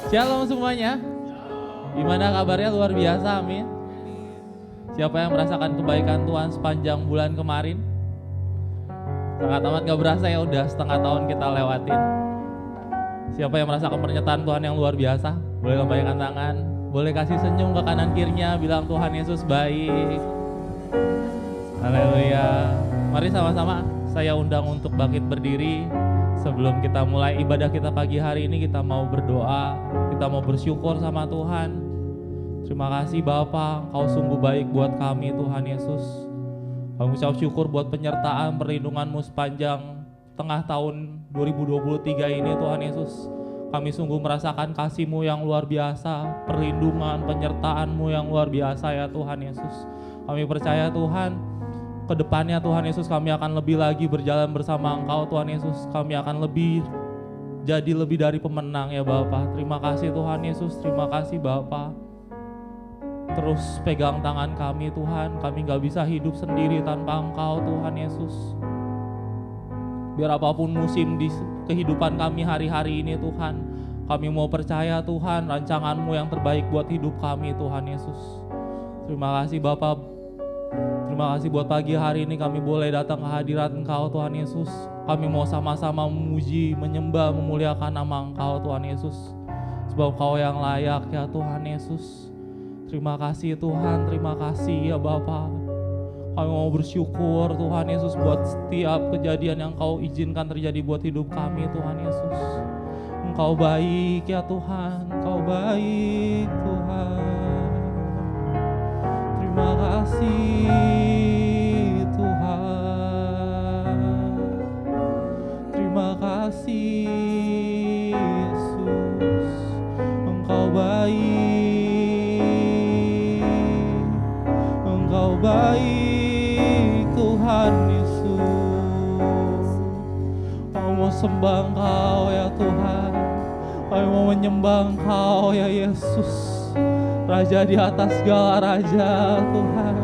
Shalom semuanya. Gimana kabarnya? Luar biasa, amin. Siapa yang merasakan kebaikan Tuhan sepanjang bulan kemarin? Sangat amat gak berasa ya, udah setengah tahun kita lewatin. Siapa yang merasakan pernyataan Tuhan yang luar biasa? Boleh lambaikan tangan, boleh kasih senyum ke kanan kirinya, bilang Tuhan Yesus baik. Haleluya. Mari sama-sama saya undang untuk bangkit berdiri. Sebelum kita mulai ibadah kita pagi hari ini, kita mau berdoa, kita mau bersyukur sama Tuhan. Terima kasih Bapa, Engkau sungguh baik buat kami Tuhan Yesus. Kami ucap syukur buat penyertaan perlindungan-Mu sepanjang tengah tahun 2023 ini Tuhan Yesus. Kami sungguh merasakan kasih-Mu yang luar biasa, perlindungan, penyertaan-Mu yang luar biasa ya Tuhan Yesus. Kami percaya Tuhan, kedepannya Tuhan Yesus kami akan lebih lagi berjalan bersama Engkau Tuhan Yesus. Kami akan jadi lebih dari pemenang ya Bapa. Terima kasih Tuhan Yesus, terima kasih Bapa. Terus pegang tangan kami Tuhan, kami gak bisa hidup sendiri tanpa Engkau Tuhan Yesus. Biar apapun musim di kehidupan kami hari-hari ini Tuhan, kami mau percaya Tuhan rancangan-Mu yang terbaik buat hidup kami Tuhan Yesus. Terima kasih Bapa. Terima kasih buat pagi hari ini kami boleh datang ke hadirat Engkau Tuhan Yesus. Kami mau sama-sama memuji, menyembah, memuliakan nama Engkau Tuhan Yesus. Sebab Engkau yang layak ya Tuhan Yesus. Terima kasih Tuhan, terima kasih ya Bapa. Kami mau bersyukur Tuhan Yesus buat setiap kejadian yang Engkau izinkan terjadi buat hidup kami Tuhan Yesus. Engkau baik ya Tuhan, Engkau baik Tuhan. Terima kasih Tuhan, terima kasih Yesus, Engkau baik Tuhan Yesus. Kami mau sembah Engkau ya Tuhan, kami mau menyembah Engkau ya Yesus, Raja di atas segala raja Tuhan.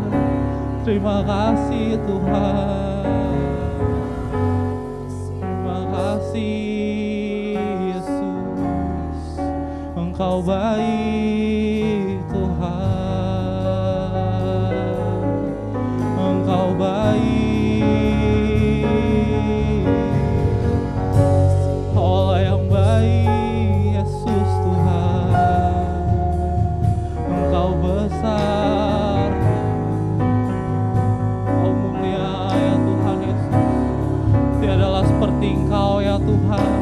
Terima kasih Tuhan, terima kasih Yesus, Engkau baik Tuhan, Engkau baik, Allah yang baik Yesus Tuhan. Engkau besar, Engkau mulia ya Tuhan Yesus. Tiadalah seperti Engkau ya Tuhan.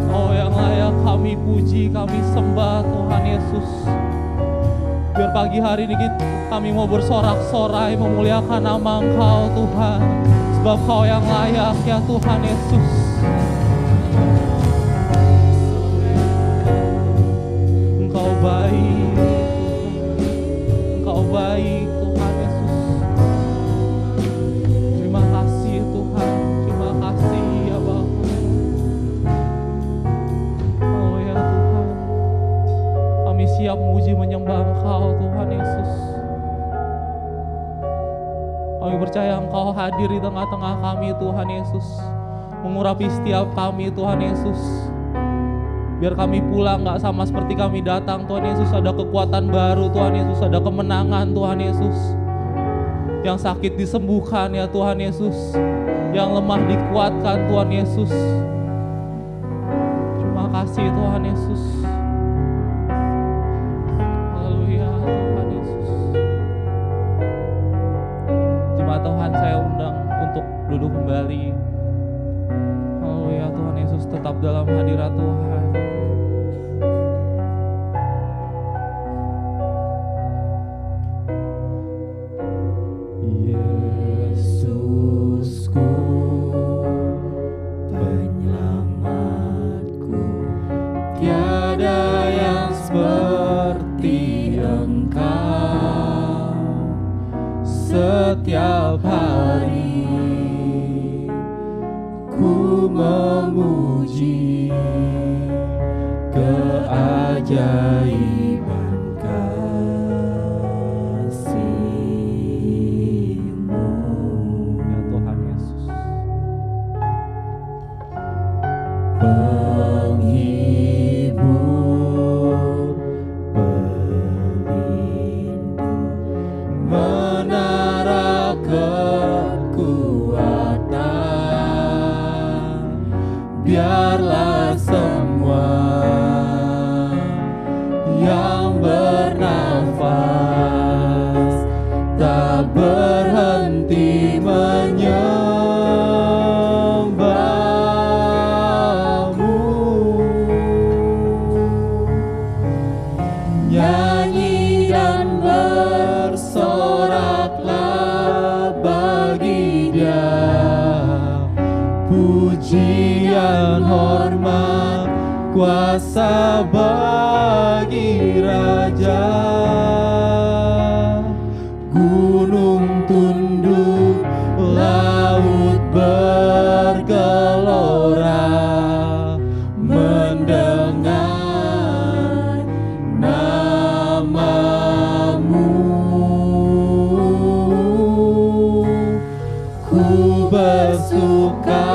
Engkau yang layak kami puji, kami sembah Tuhan Yesus. Biar pagi hari ini kami mau bersorak-sorai memuliakan nama Engkau Tuhan. Sebab Engkau yang layak ya Tuhan Yesus. Engkau baik Tuhan Yesus. Terima kasih Tuhan, terima kasih ya Bapa. Oh ya Tuhan, kami siap memuji menyembah Engkau Tuhan Yesus. Kami percaya Engkau hadir di tengah-tengah kami Tuhan Yesus, mengurapi setiap kami Tuhan Yesus. Biar kami pulang gak sama seperti kami datang Tuhan Yesus. Ada kekuatan baru Tuhan Yesus, ada kemenangan Tuhan Yesus. Yang sakit disembuhkan ya Tuhan Yesus, yang lemah dikuatkan Tuhan Yesus. Terima kasih Tuhan Yesus. Haleluya Tuhan Yesus. Jemaat Tuhan saya undang untuk duduk kembali. Haleluya Tuhan Yesus, tetap dalam hadirat Tuhan. Yesusku, penyelamatku, tiada yang seperti Engkau. Setiap hari ku memuji keajaiban kasih-Mu. Ya Tuhan Yesus. Penghibur kekuatan. Biarlah semua yang bernafas tak berhenti menyembah-Mu. Nyanyi dan bersoraklah bagi Dia, pujian, hormat, kuasa bagi Raja. Gunung tunduk, laut bergelora mendengar nama-Mu. Ku bersuka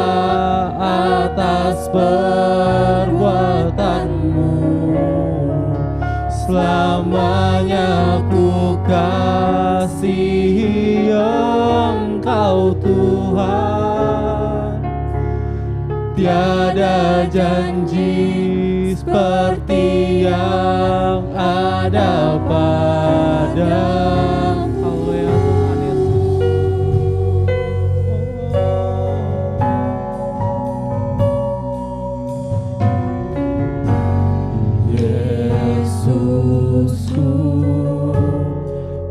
atas perbuatan-Mu, selamanya ku kasihi Engkau Tuhan. Tiada janji seperti yang ada pada-Mu. Haleluya Tuhan Yesus. Yesusku,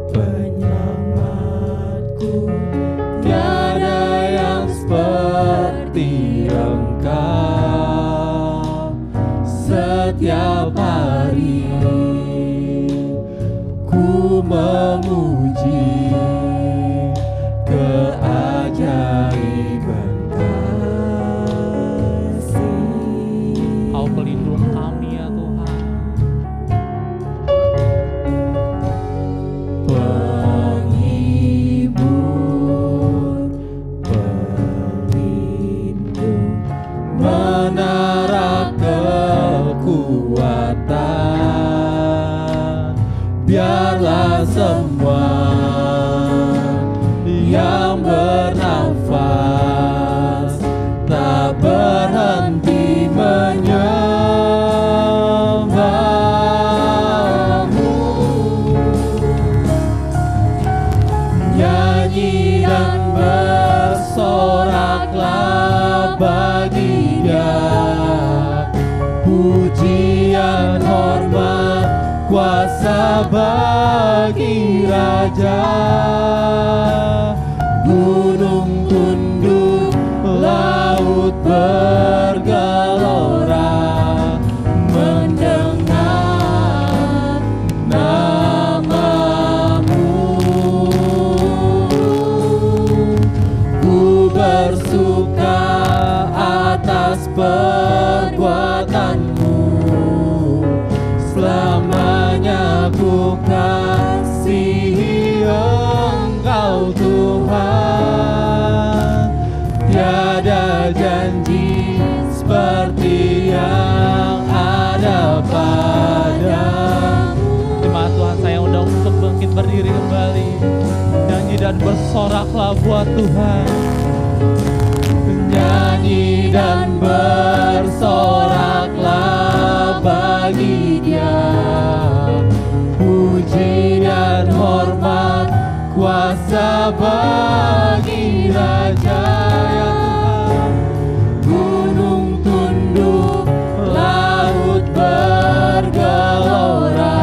penyelamatku, tiada yang seperti Engkau. Setiap hari ku memuji keajaiban kasih. Kau pelindung kami ya Tuhan. Penghibur, pelindung, menara kekuatan. Biarlah semua yang bernafas tak berhenti menyembah-Mu. Nyanyi dan bersoraklah bagi Dia, pujian, hormat, kuasa bagi Raja. Gunung tunduk, laut bergelora mendengar nama-Mu. Ku bersuka atas perbuatan-Mu, selamanya ku kasihi Engkau Tuhan. Tiada janji seperti yang ada pada-Mu. Jemaat Tuhan, saya undang untuk bangkit berdiri kembali. Nyanyi dan bersoraklah buat Tuhan. Nyanyi dan bersoraklah bagi Dia, puji dan hormat, kuasa bagi Raja. Ya Tuhan, gunung tunduk, laut bergelora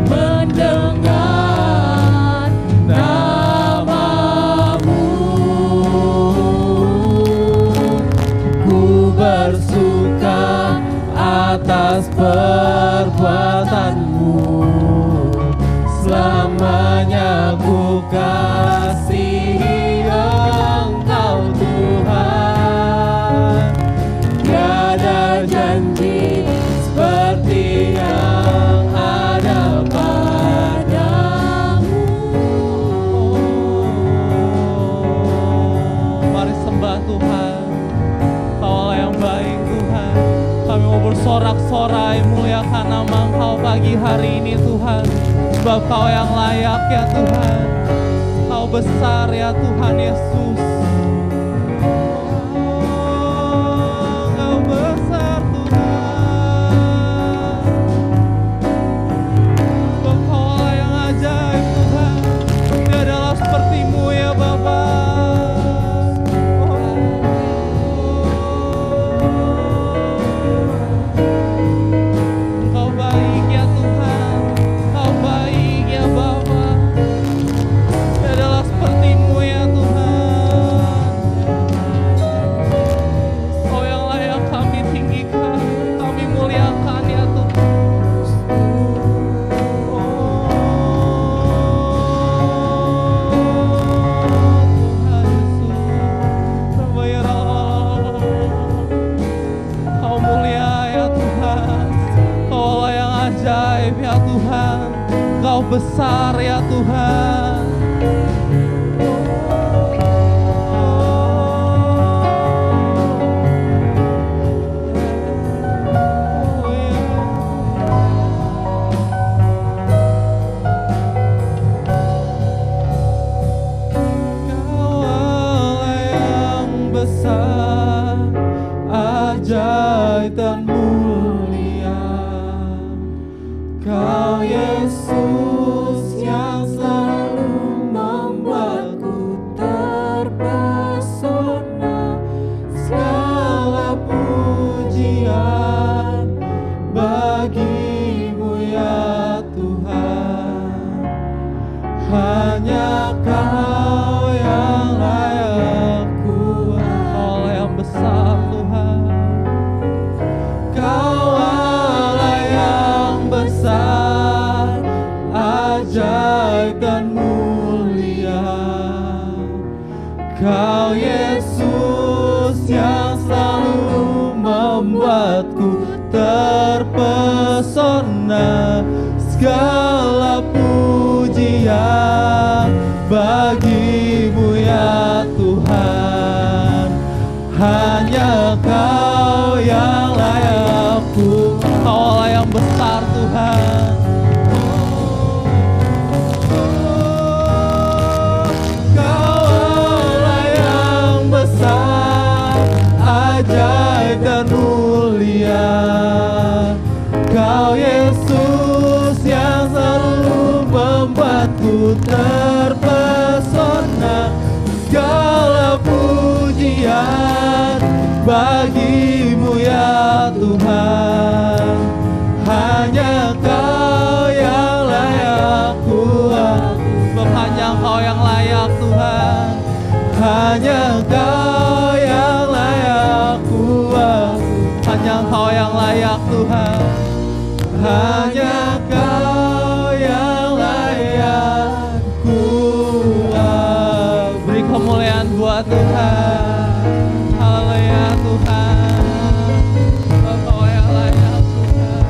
mendengar nama-Mu. Ku bersuka atas perbuatan-Mu, selamanya ku kasihi Engkau Tuhan. Tiada janji seperti yang ada pada-Mu. Mari sembah Tuhan. Kau yang baik Tuhan. Kami mau bersorak-sorai muliakan nama Engkau pagi hari ini Tuhan. Sebab Kau yang layak ya Tuhan. Kau besar ya Tuhan Yesus. Engkau besar Tuhan. Engkau yang ajaib Tuhan. Tiadalah seperti-Mu ya Bapa. Engkau baik ya Tuhan. Engkau baik ya Bapa. Tiadalah seperti-Mu ya Tuhan. Kau yang layak kami tinggikan, kami muliakan ya Tuhan. Kau mulia ya Tuhan. Kau yang ajaib ya Tuhan. Kau besar ya Tuhan. Kau Allah yang besar, ajaib dan mulia. Kau Yesus yang selalu membuatku terpesona. Segala pujian bagi-Mu ya Tuhan. Hanya Kau yang layak kuat. Kau yang besar Tuhan. Kau Allah yang besar, ajaib dan mulia. Kau Yesus yang selalu membuatku terpesona. Segala pujian bagi-Mu ya Tuhan. Hanya Kau yang layak ku. Kau Allah yang besar Tuhan. Kau Allah yang besar, ajaib dan mulia. Kau Yesus yang selalu membuatku terpesona. Segala pujian bagi-Mu ya Tuhan. Hanya Kau yang layak kuat. Hanya Kau yang layak Tuhan. Hanya Kau yang layak kuat. Hanya Kau yang layak Tuhan. Hanya Kau yang layak kuat. Beri kemuliaan buat Tuhan. Haleluya Tuhan. Kau yang layak Tuhan.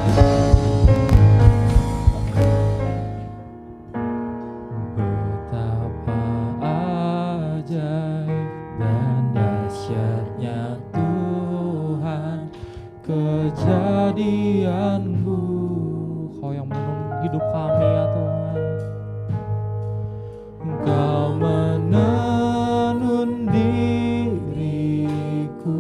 Betapa ajaib dan dahsyatnya Tuhan kejadian-Mu. Kau yang menenun hidup kami ya Tuhan. Engkau menenun diriku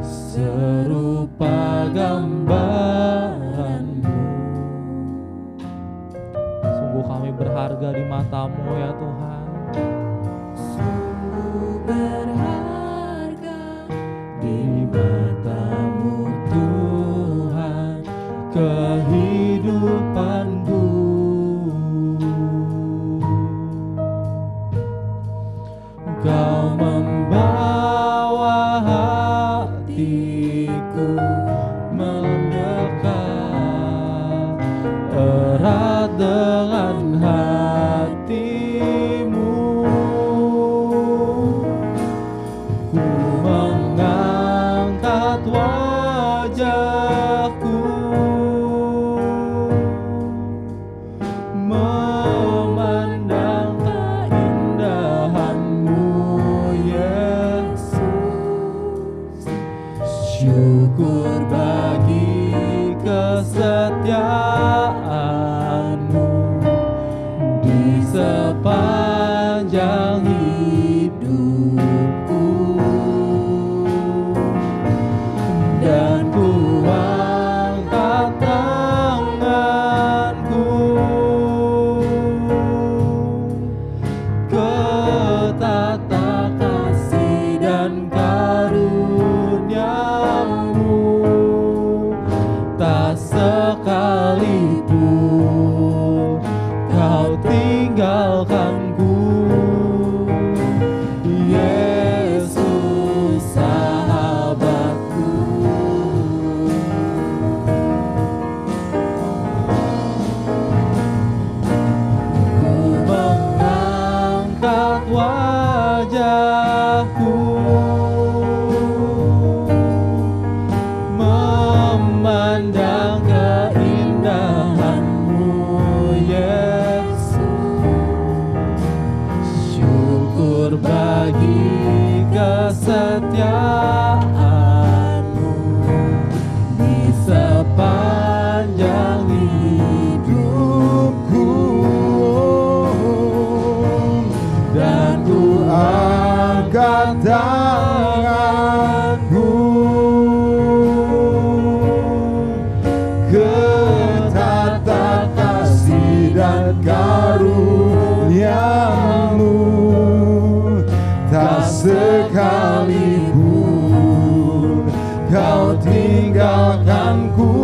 serupa gambaran-Mu. Sungguh kami berharga di mata-Mu ya Tuhan. Sungguh berharga di mata-Mu Tuhan, kehidupanku. Kau membawa hatiku mendekat erat dengan hati-Mu. sepanjang hidupku, dan ku angkat tanganku ke tata kasih dan karuniamu, tak sekalipun kau tinggalkanku, Yesus sahabatku. Ku mengangkat wajahku, memandang keindahan-Mu, Yesus. Syukur bagi kesetiaan-Mu di sepanjang hidupku, dan ku angkat tanganku ke tata kasih dan karuniamu, tak sekalipun kau tinggalkanku,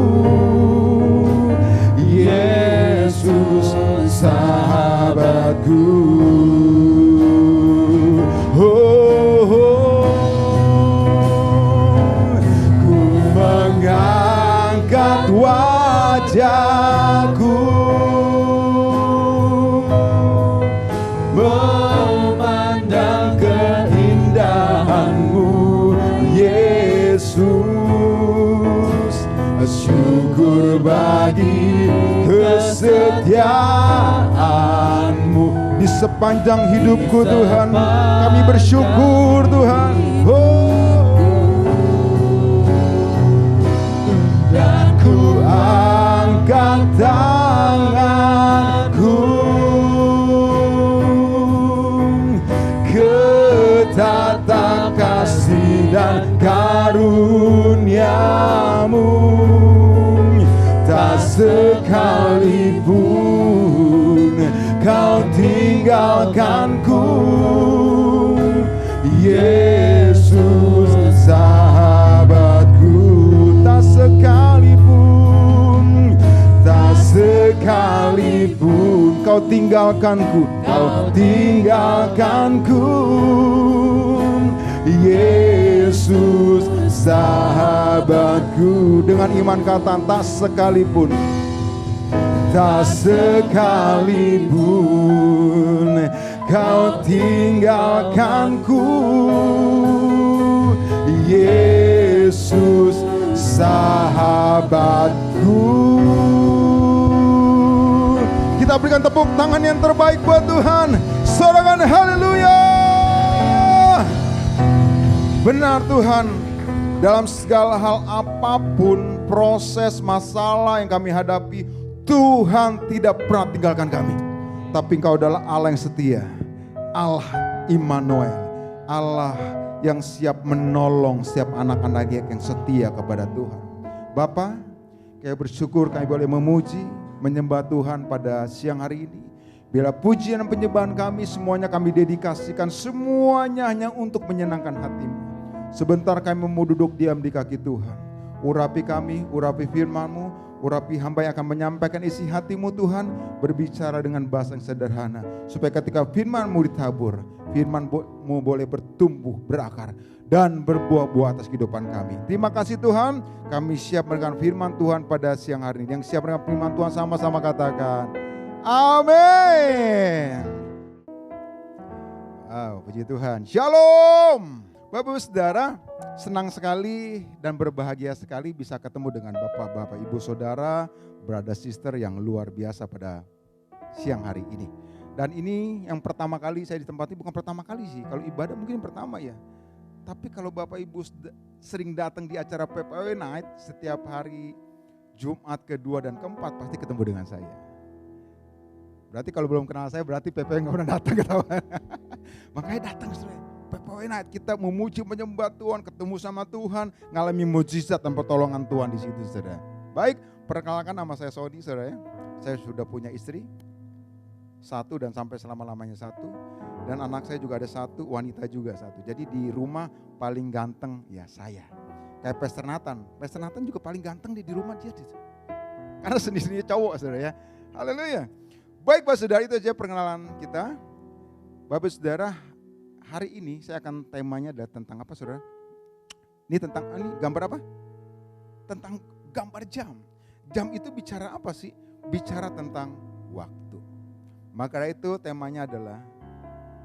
Yesus sahabatku. Ku mengangkat wajahku, memandang keindahan-Mu, Yesus. Syukur bagi kesetiaan-Mu di sepanjang hidupku, Tuhan. Kami bersyukur, Tuhan. Dan ku angkat tanganku ke tata kasih dan karuniamu, tak sekalipun kau tinggalkanku, Yesus sahabatku. Tak sekalipun, tak sekalipun kau tinggalkanku, kau tinggalkanku, Yesus sahabatku. Dengan iman kata tak sekalipun, tak sekalipun kau tinggalkanku, Yesus sahabatku. Kita berikan tepuk tangan yang terbaik buat Tuhan. Sorangan haleluya. Benar Tuhan, dalam segala hal apapun, proses, masalah yang kami hadapi, Tuhan tidak pernah tinggalkan kami. Tapi Engkau adalah Allah yang setia, Allah Immanuel, Allah yang siap menolong setiap anak-anak yang setia kepada Tuhan. Bapa, kami bersyukur kami boleh memuji, menyembah Tuhan pada siang hari ini. Bila pujian dan penyembahan kami semuanya kami dedikasikan, semuanya hanya untuk menyenangkan hati-Mu. Sebentar kami mau duduk diam di kaki Tuhan. Urapi kami, urapi firman-Mu, urapi hamba yang akan menyampaikan isi hati-Mu Tuhan. Berbicara dengan bahasa yang sederhana, supaya ketika firman-Mu ditabur, firman-Mu boleh bertumbuh, berakar, dan berbuah-buah atas kehidupan kami. Terima kasih Tuhan, kami siap mendengar firman Tuhan pada siang hari ini. Yang siap mendengar firman Tuhan sama-sama katakan amin. Puji Tuhan. Shalom. Bapak Ibu Saudara, senang sekali dan berbahagia sekali bisa ketemu dengan Bapak-Bapak Ibu Saudara, brother sister yang luar biasa pada siang hari ini. Dan ini yang pertama kali saya di tempat ini, bukan pertama kali sih, kalau ibadah mungkin pertama ya. Tapi kalau Bapak Ibu sering datang di acara PPW Night, setiap hari Jumat kedua dan keempat pasti ketemu dengan saya. Berarti kalau belum kenal saya berarti PPW nggak pernah datang ketahuan. Makanya datang saudara. PPW Night kita memuji menyembah Tuhan, ketemu sama Tuhan, ngalami mujizat dan pertolongan Tuhan di situ saudara. Baik, perkenalkan nama saya Sodi saudara ya. Saya sudah punya istri, satu dan sampai selama-lamanya satu. Dan anak saya juga ada satu, wanita juga satu. Jadi di rumah paling ganteng ya saya. Kayak Pastor Nathan juga paling ganteng di rumah dia. Karena sendiri-sendiri cowok saudara ya. Haleluya. Baik Bapak Saudara, itu aja perkenalan kita. Bapak Saudara, hari ini saya akan temanya adalah tentang apa saudara? Ini gambar apa? Tentang gambar jam. Jam itu bicara apa sih? Bicara tentang waktu. Maka itu temanya adalah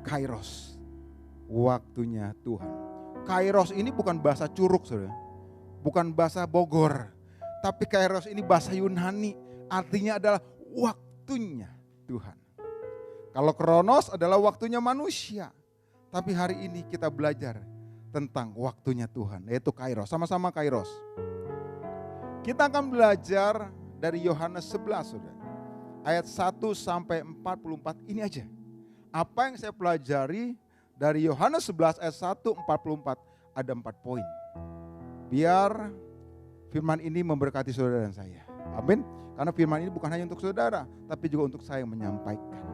Kairos. Waktunya Tuhan. Kairos ini bukan bahasa Curug saudara. Bukan bahasa Bogor. Tapi Kairos ini bahasa Yunani. Artinya adalah waktunya Tuhan. Kalau Kronos adalah waktunya manusia. Tapi hari ini kita belajar tentang waktunya Tuhan, yaitu Kairos. Sama-sama Kairos. Kita akan belajar dari Yohanes 11, saudara. Ayat 1 sampai 44 ini aja. Apa yang saya pelajari dari Yohanes 11 ayat 1 44 ada 4 poin. Biar firman ini memberkati saudara dan saya. Amin. Karena firman ini bukan hanya untuk saudara, tapi juga untuk saya yang menyampaikan.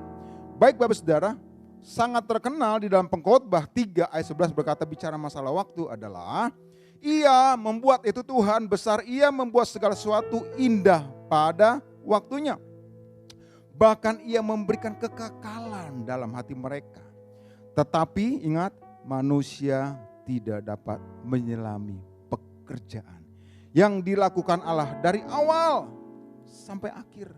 Baik Bapak Saudara, sangat terkenal di dalam Pengkhotbah 3 ayat 11 berkata bicara masalah waktu adalah Ia membuat itu Tuhan besar, Ia membuat segala sesuatu indah pada waktunya. Bahkan Ia memberikan kekekalan dalam hati mereka. Tetapi ingat, manusia tidak dapat menyelami pekerjaan yang dilakukan Allah dari awal sampai akhir.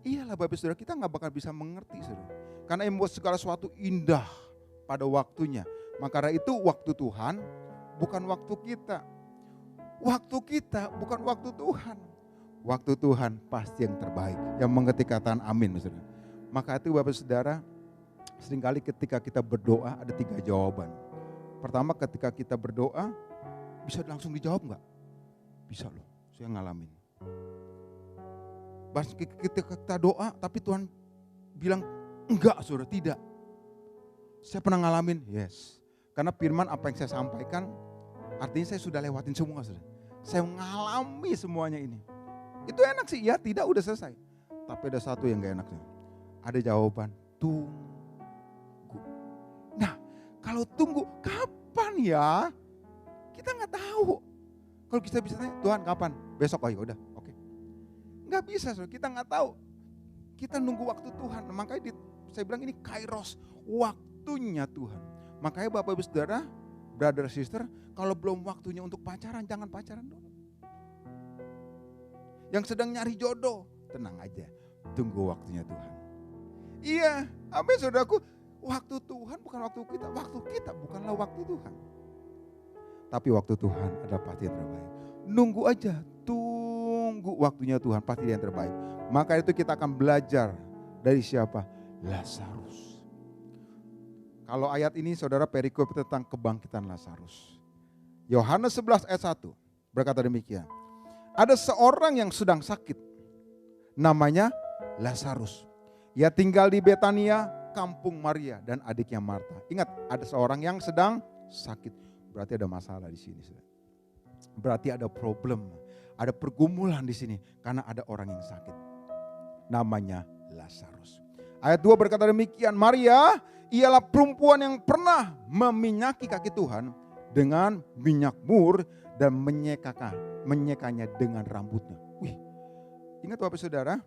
Iyalah Bapak Saudara, kita gak bakal bisa mengerti saudara. Karena Ia membuat segala sesuatu indah pada waktunya. Maka itu waktu Tuhan bukan waktu kita. Waktu kita bukan waktu Tuhan. Waktu Tuhan pasti yang terbaik. Yang mengerti kataan amin saudara. Maka itu Bapak Saudara, seringkali ketika kita berdoa ada 3 jawaban. Pertama, ketika kita berdoa bisa langsung dijawab gak? Bisa loh, saya ngalamin. Ketika kita doa tapi Tuhan bilang enggak saudara, tidak. Saya pernah ngalamin, yes. Karena firman apa yang saya sampaikan artinya saya sudah lewatin semua saudara. Saya mengalami semuanya ini. Itu enak sih, ya tidak udah selesai. Tapi ada satu yang gak enaknya. Ada jawaban, tunggu. Nah kalau tunggu kapan ya? Kita gak tahu. Kalau kita bisa tanya, Tuhan kapan? Besok, oh yaudah, oke. Gak bisa saudara, kita gak tahu. Kita nunggu waktu Tuhan. Makanya saya bilang ini Kairos, waktunya Tuhan. Makanya Bapak Ibu Saudara, brother sister, kalau belum waktunya untuk pacaran, jangan pacaran dulu. Yang sedang nyari jodoh, tenang aja, tunggu waktunya Tuhan. Iya, amin saudaraku, waktu Tuhan bukan waktu kita bukanlah waktu Tuhan. Tapi waktu Tuhan adalah pasti yang terbaik. Nunggu aja, tunggu waktunya Tuhan, pasti yang terbaik. Maka itu kita akan belajar dari siapa? Lazarus. Kalau ayat ini saudara perikop tentang kebangkitan Lazarus. Yohanes 11 ayat 1 berkata demikian. Ada seorang yang sedang sakit, namanya Lazarus. Ia tinggal di Betania, kampung Maria dan adiknya Marta. Ingat, ada seorang yang sedang sakit. Berarti ada masalah di sini. Berarti ada problem, ada pergumulan di sini karena ada orang yang sakit. Namanya Lazarus. Ayat 2 berkata demikian, Maria ialah perempuan yang pernah meminyaki kaki Tuhan dengan minyak mur dan menyekanya dengan rambutnya. Wih, ingat Bapak Saudara,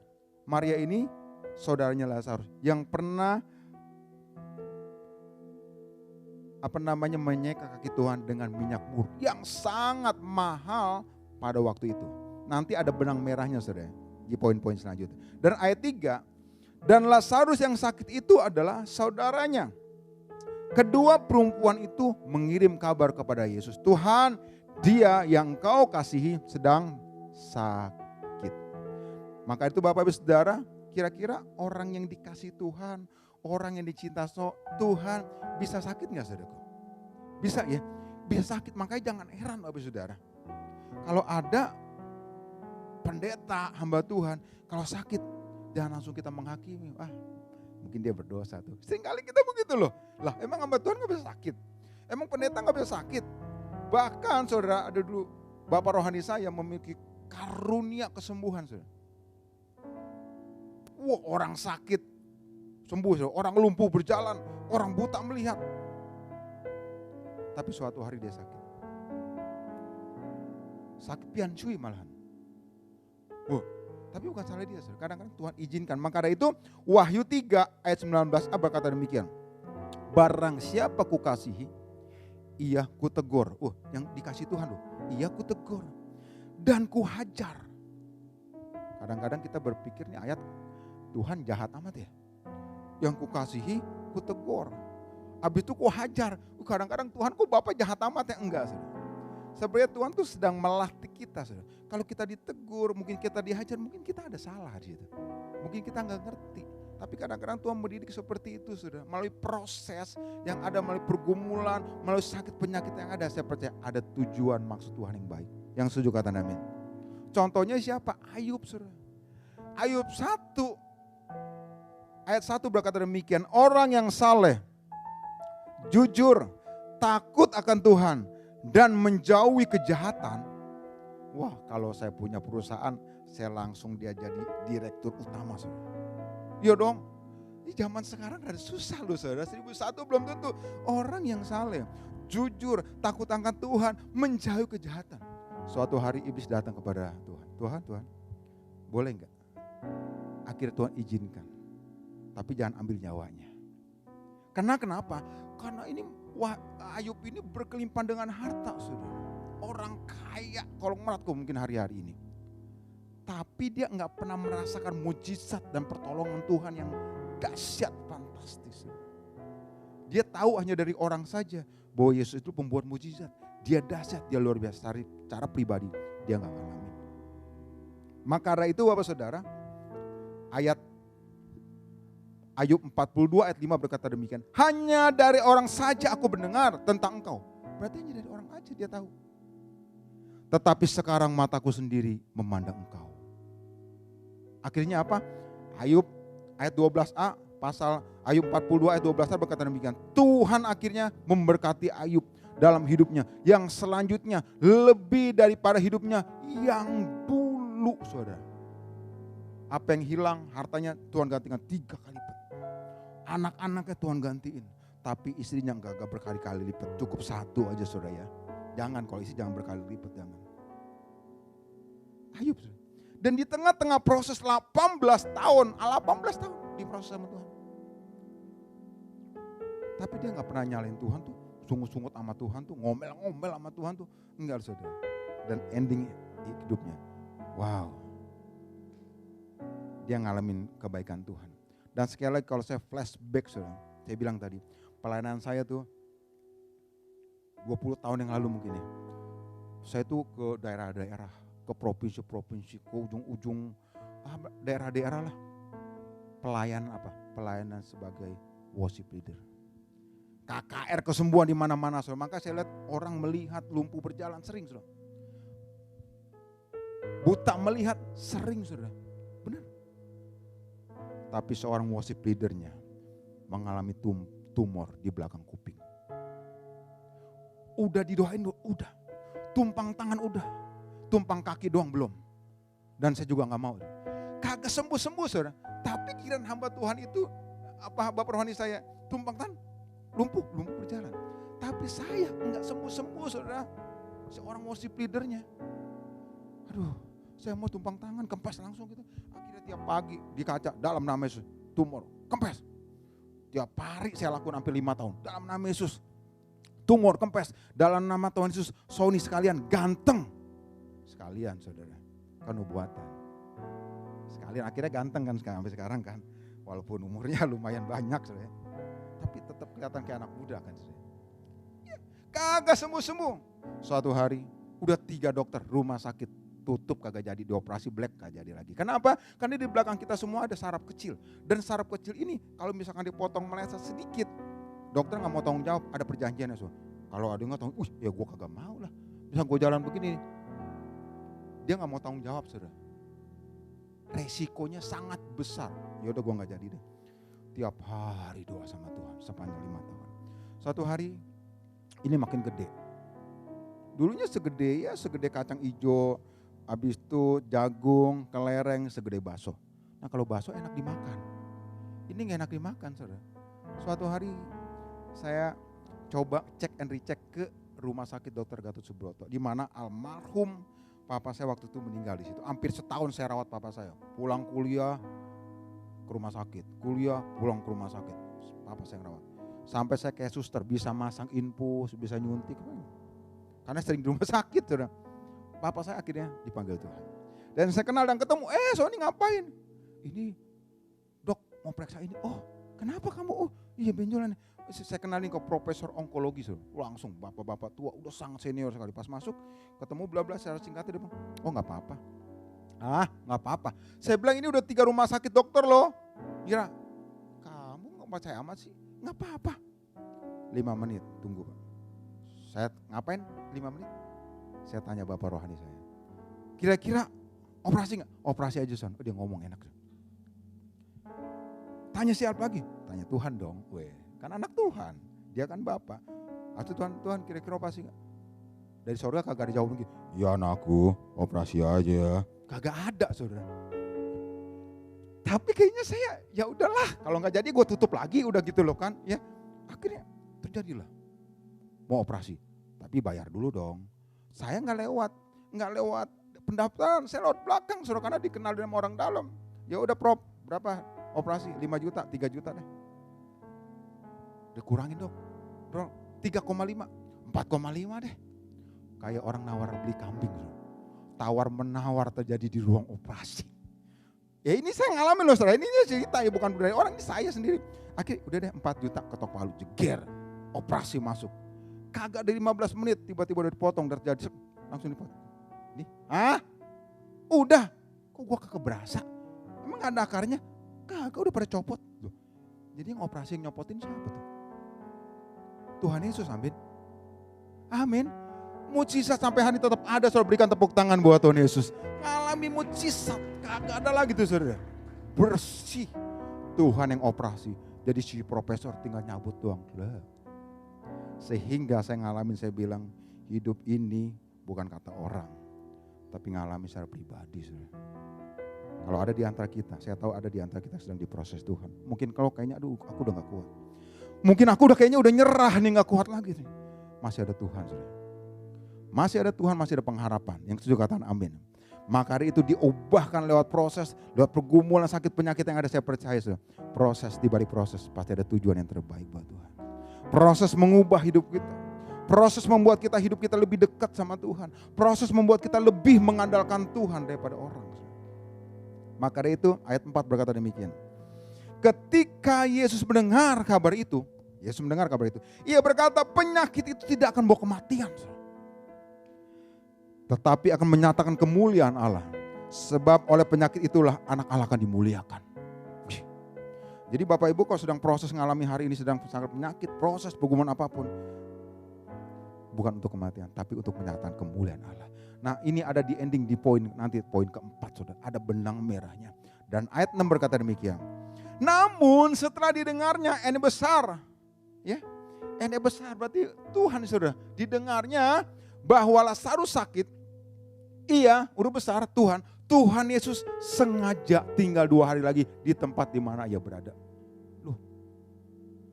Maria ini saudaranya Lazarus yang pernah menyeka kaki Tuhan dengan minyak mur yang sangat mahal pada waktu itu. Nanti ada benang merahnya saudara di poin-poin selanjutnya. Dan ayat 3, dan Lazarus yang sakit itu adalah saudaranya. Kedua perempuan itu mengirim kabar kepada Yesus, Tuhan, dia yang kau kasihi sedang sakit. Maka itu Bapak Ibu Saudara, kira-kira orang yang dikasih Tuhan, orang yang dicinta Tuhan bisa sakit gak saudaraku? Bisa ya, bisa sakit. Makanya jangan heran Bapak Saudara. Kalau ada pendeta hamba Tuhan, kalau sakit jangan langsung kita menghakimi. Mungkin dia berdosa tuh. Seringkali kita begitu loh. Lah emang hamba Tuhan gak bisa sakit? Emang pendeta gak bisa sakit? Bahkan saudara, ada dulu bapak rohani saya memiliki karunia kesembuhan saudara. Wah, orang sakit sembuh saudara. Orang lumpuh berjalan, orang buta melihat. Tapi suatu hari dia sakit. Sakit pian cuy malahan. Wah, tapi bukan salah dia saudara. Kadang-kadang Tuhan izinkan. Maka dari itu Wahyu 3 ayat 19a berkata demikian. Barang siapa kukasihi, ia kutegur. Yang dikasih Tuhan loh. Ia kutegur. Dan kuhajar. Kadang-kadang kita berpikir nih ayat Tuhan jahat amat ya. Yang kukasihi, kutegur. Habis itu kuhajar. Kadang-kadang Tuhan kok Bapak jahat amat ya? Enggak saudara. Sebenarnya Tuhan tuh sedang melatih kita saudara. Kalau kita ditegur, mungkin kita dihajar, mungkin kita ada salah di situ. Mungkin kita nggak ngerti. Tapi kadang-kadang Tuhan mendidik seperti itu saudara. Melalui proses yang ada, melalui pergumulan, melalui sakit penyakit yang ada. Saya percaya ada tujuan maksud Tuhan yang baik. Yang setuju kata amin. Contohnya siapa? Ayub saudara. Ayub 1 ayat 1 berkata demikian. Orang yang saleh, jujur, takut akan Tuhan, dan menjauhi kejahatan. Wah, kalau saya punya perusahaan, saya langsung dia jadi direktur utama saudara. Iya dong. Ini zaman sekarang ada susah loh saudara. 1001 belum tentu. Orang yang saleh, jujur, takut akan Tuhan, menjauhi kejahatan. Suatu hari iblis datang kepada Tuhan. Tuhan, boleh enggak? Akhirnya Tuhan izinkan. Tapi jangan ambil nyawanya. Karena kenapa? Karena ini Ayub ini berkelimpahan dengan harta saudara. Orang kaya kolong meratku mungkin hari-hari ini. Tapi dia enggak pernah merasakan mujizat dan pertolongan Tuhan yang dahsyat, fantastis. Dia tahu hanya dari orang saja bahwa Yesus itu pembuat mujizat. Dia dahsyat, dia luar biasa. Cara pribadi dia enggak alami. Maka dari itu Bapak Saudara, ayat Ayub 42 ayat 5 berkata demikian. Hanya dari orang saja aku mendengar tentang engkau. Berarti hanya dari orang aja dia tahu. Tetapi sekarang mataku sendiri memandang engkau. Akhirnya apa? Ayub ayat 12a, pasal Ayub 42 ayat 12a berkata demikian. Tuhan akhirnya memberkati Ayub dalam hidupnya. Yang selanjutnya lebih daripada hidupnya yang dulu saudara. Apa yang hilang hartanya Tuhan gantikan 3 kali lipat. Anak-anaknya Tuhan gantiin. Tapi istrinya enggak berkali-kali lipat. Cukup 1 aja saudara ya. Jangan, kalau istri jangan berkali lipat, jangan. Ayub saudara. Dan di tengah-tengah proses 18 tahun di proses sama Tuhan. Tapi dia gak pernah nyalain Tuhan tuh, sungut-sungut sama Tuhan tuh, ngomel-ngomel sama Tuhan tuh. Enggak saudara. Dan ending hidupnya, wow. Dia ngalamin kebaikan Tuhan. Dan sekali lagi kalau saya flashback saudara, saya bilang tadi, pelayanan saya tuh 20 tahun yang lalu mungkin ya. Saya tuh ke daerah-daerah, ke provinsi-provinsi, ke ujung-ujung daerah-daerah lah. Pelayanan sebagai worship leader. KKR kesembuhan di mana-mana saudara. Maka saya lihat orang melihat lumpuh berjalan sering saudara. Buta melihat sering saudara. Benar. Tapi seorang worship leadernya mengalami tumor di belakang kuping. Udah didoain, udah. Tumpang tangan udah. Tumpang kaki doang belum. Dan saya juga gak mau. Kagak sembuh-sembuh saudara. Tapi kiraan hamba Tuhan itu, Bapak rohani saya, tumpang tangan, lumpuh berjalan. Tapi saya enggak sembuh-sembuh saudara. Seorang worship leadernya. Aduh, saya mau tumpang tangan, kempes langsung gitu. Akhirnya tiap pagi di kaca, dalam nama Yesus, tumor, kempes. Tiap hari saya lakukan hampir 5 tahun, dalam nama Yesus. Tumor, kempes, dalam nama Tuhan Yesus, Sony sekalian, ganteng. Sekalian saudara, kan nubuatan. Sekalian akhirnya ganteng kan sampai sekarang kan. Walaupun umurnya lumayan banyak saudara. Tapi tetap kelihatan kayak anak muda kan saudara. Ya, kagak sembuh-sembuh. Suatu hari, udah 3 dokter rumah sakit tutup kagak jadi, dioperasi black kagak jadi lagi. Kenapa? Karena di belakang kita semua ada saraf kecil. Dan saraf kecil ini kalau misalkan dipotong meleset sedikit, dokter gak mau tanggung jawab, ada perjanjiannya so. Kalau ada yang gak tanggung, ya gue kagak mau lah. Bisa gue jalan begini. Dia gak mau tanggung jawab saudara. Resikonya sangat besar. Ya udah gue gak jadi deh. tiap hari doa sama Tuhan sepanjang 5 tahun. Suatu hari ini makin gede. Dulunya segede kacang hijau, habis itu jagung, kelereng, segede bakso. Nah kalau bakso enak dimakan. Ini gak enak dimakan, saudara. Suatu hari saya coba cek and recheck ke rumah sakit Dr. Gatot Subroto, di mana almarhum papa saya waktu itu meninggal di situ. Hampir setahun saya rawat papa saya. Pulang kuliah ke rumah sakit, kuliah pulang ke rumah sakit. Papa saya yang rawat. Sampai saya kayak suster, bisa masang infus, bisa nyuntik. Karena sering di rumah sakit, saudara. Papa saya akhirnya dipanggil Tuhan. Dan saya kenal dan ketemu, Sony ngapain? Ini dok mau periksa ini. Oh kenapa kamu? Oh iya benjolan. Saya kenalin ke profesor onkologi, saudara. Langsung bapak-bapak tua, udah sangat senior sekali. Pas masuk ketemu bla-bla secara singkatnya dia bilang, oh gak apa-apa. Gak apa-apa. Saya bilang ini udah 3 rumah sakit dokter loh. Kira, kamu gak percaya amat sih? Gak apa-apa. 5 menit tunggu Pak. Saya ngapain 5 menit? Saya tanya bapak rohani saya. Kira-kira operasi gak? Operasi aja Son. Oh, dia ngomong enak. Tanya siapa lagi? Tanya Tuhan dong. Kan anak Tuhan. Dia kan bapak. Atau Tuhan kira-kira operasi gak? Dari surga kagak ada jawaban gitu. Ya anakku operasi aja. Kagak ada saudara. Tapi kayaknya saya ya udahlah. Kalau gak jadi gue tutup lagi udah gitu loh kan. Ya akhirnya terjadilah. Mau operasi. Tapi bayar dulu dong. Saya gak lewat pendaftaran. Saya lewat belakang saudara karena dikenal dengan orang dalam. Ya udah Prof berapa operasi? 5 juta, 3 juta deh. Udah kurangin dok. Bro 3,5, 4,5 deh. Kayak orang nawar beli kambing. Tawar menawar terjadi di ruang operasi. Ya ini saya ngalamin loh saudara. Ini cerita ya bukan dari orang, ini saya sendiri. Akhirnya udah deh 4 juta ketok palu jeger. Operasi masuk. Kagak dari 15 menit tiba-tiba udah dipotong. Terjadi langsung dipotong. Nih, udah. Kok gua kagak berasa? Emang ada akarnya? Kagak udah pada copot. Loh. Jadi yang operasi yang nyopotin siapa tuh? Tuhan Yesus, amin. Amin. Mujizat sampai hari tetap ada, saudara, berikan tepuk tangan buat Tuhan Yesus. Ngalami mujizat, kagak ada lagi tuh saudara. Bersih. Tuhan yang operasi. Jadi si profesor tinggal nyabut doang. Sehingga saya ngalamin, saya bilang hidup ini bukan kata orang. Tapi ngalamin secara pribadi saudara. Kalau ada di antara kita, saya tahu ada di antara kita sedang diproses Tuhan. Mungkin kalau kayaknya aduh aku udah gak kuat. Mungkin aku udah kayaknya udah nyerah nih gak kuat lagi nih. Masih ada Tuhan saudara. Masih ada Tuhan, masih ada pengharapan. Yang setuju katakan amin. Maka hari itu diubahkan lewat proses, lewat pergumulan sakit penyakit yang ada, saya percaya saudara. Proses di balik proses pasti ada tujuan yang terbaik buat Tuhan. Proses mengubah hidup kita. Proses membuat hidup kita lebih dekat sama Tuhan. Proses membuat kita lebih mengandalkan Tuhan daripada orang. Maka dari itu ayat 4 berkata demikian. Ketika Yesus mendengar kabar itu, ia berkata penyakit itu tidak akan bawa kematian. Tetapi akan menyatakan kemuliaan Allah. Sebab oleh penyakit itulah anak Allah akan dimuliakan. Jadi Bapak Ibu kalau sedang proses mengalami hari ini sedang sangat penyakit, proses pergumulan apapun. Bukan untuk kematian, tapi untuk menyatakan kemuliaan Allah. Nah ini ada di ending, di poin nanti poin keempat saudara. Ada benang merahnya. Dan ayat 6 berkata demikian. Namun setelah didengarnya ini besar. Ya, ini besar berarti Tuhan saudara. Didengarnya bahwa Lazarus sakit. Iya udah besar Tuhan Yesus sengaja tinggal 2 hari lagi di tempat di mana ia berada. Loh,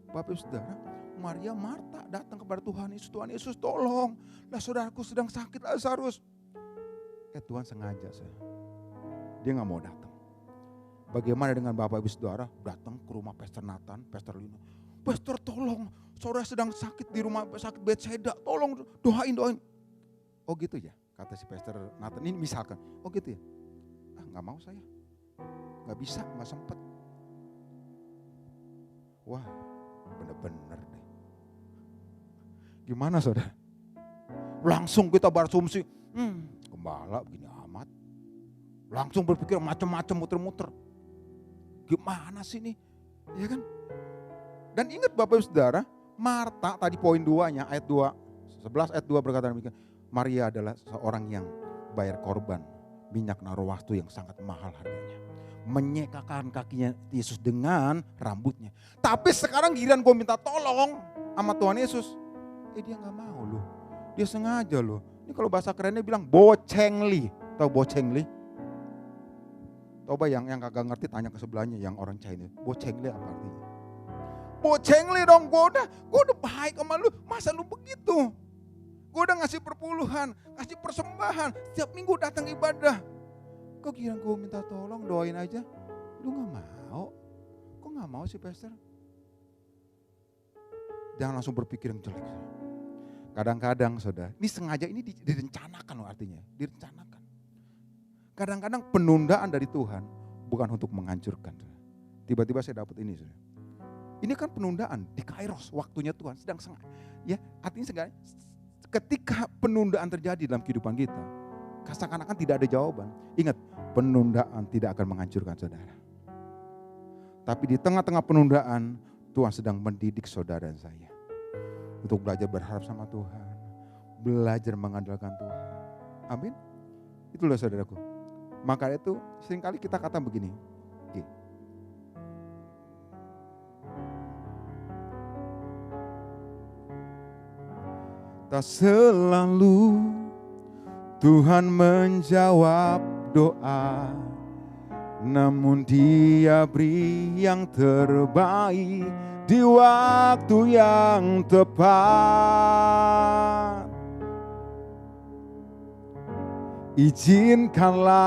Bapak Ibu Saudara, Maria Marta datang kepada Tuhan Yesus tolong, lah saudaraku sedang sakit Lazarus. Tuhan sengaja dia gak mau datang. Bagaimana dengan Bapak Ibu Saudara datang ke rumah Pastor Nathan, Pastor Lina. Pastor tolong, saudara sedang sakit di rumah sakit Bethesda, tolong doain. Oh gitu ya, kata si Pastor Nathan ini misalkan. Oh gitu ya. Gak mau saya, gak bisa, gak sempet. Wah bener-bener deh. Gimana saudara? Langsung kita berasumsi, gembala begini amat. Langsung berpikir macam-macam muter-muter. Gimana sih ini? Ya kan? Dan ingat Bapak Ibu Saudara, Marta tadi poin 2-nya ayat 2, 11 ayat 2 berkata demikian. Maria adalah seorang yang bayar korban minyak narwastu yang sangat mahal harganya. menyekakan kakinya Yesus dengan rambutnya. Tapi sekarang giliran gue minta tolong sama Tuhan Yesus. Dia gak mau loh. Dia sengaja loh. Ini kalau bahasa kerennya bilang bocengli. Tahu bocengli? Coba yang kagak ngerti tanya ke sebelahnya yang orang China. Bocengli apa artinya? Bocengli dong, gue udah baik sama lu. Masa lu begitu? Gue udah ngasih perpuluhan, ngasih persembahan. Setiap minggu datang ibadah. Kok kira gue minta tolong doain aja? Lu gak mau? Kok gak mau sih pastor? Jangan langsung berpikir yang jelek. Kadang-kadang saudara, ini sengaja ini direncanakan loh artinya. Direncanakan. Kadang-kadang penundaan dari Tuhan bukan untuk menghancurkan. Tiba-tiba saya dapat ini saudara. Ini kan penundaan di Kairos, waktunya Tuhan sedang sengaja. Ya, artinya sengaja. Ketika penundaan terjadi dalam kehidupan kita, seakan-akan tidak ada jawaban. Ingat, penundaan tidak akan menghancurkan saudara. Tapi di tengah-tengah penundaan, Tuhan sedang mendidik saudara dan saya. Untuk belajar berharap sama Tuhan. Belajar mengandalkan Tuhan. Amin. Itulah saudaraku. Maka itu seringkali kita kata begini. Oke. Tak selalu Tuhan menjawab doa, namun Dia beri yang terbaik di waktu yang tepat. Izinkanlah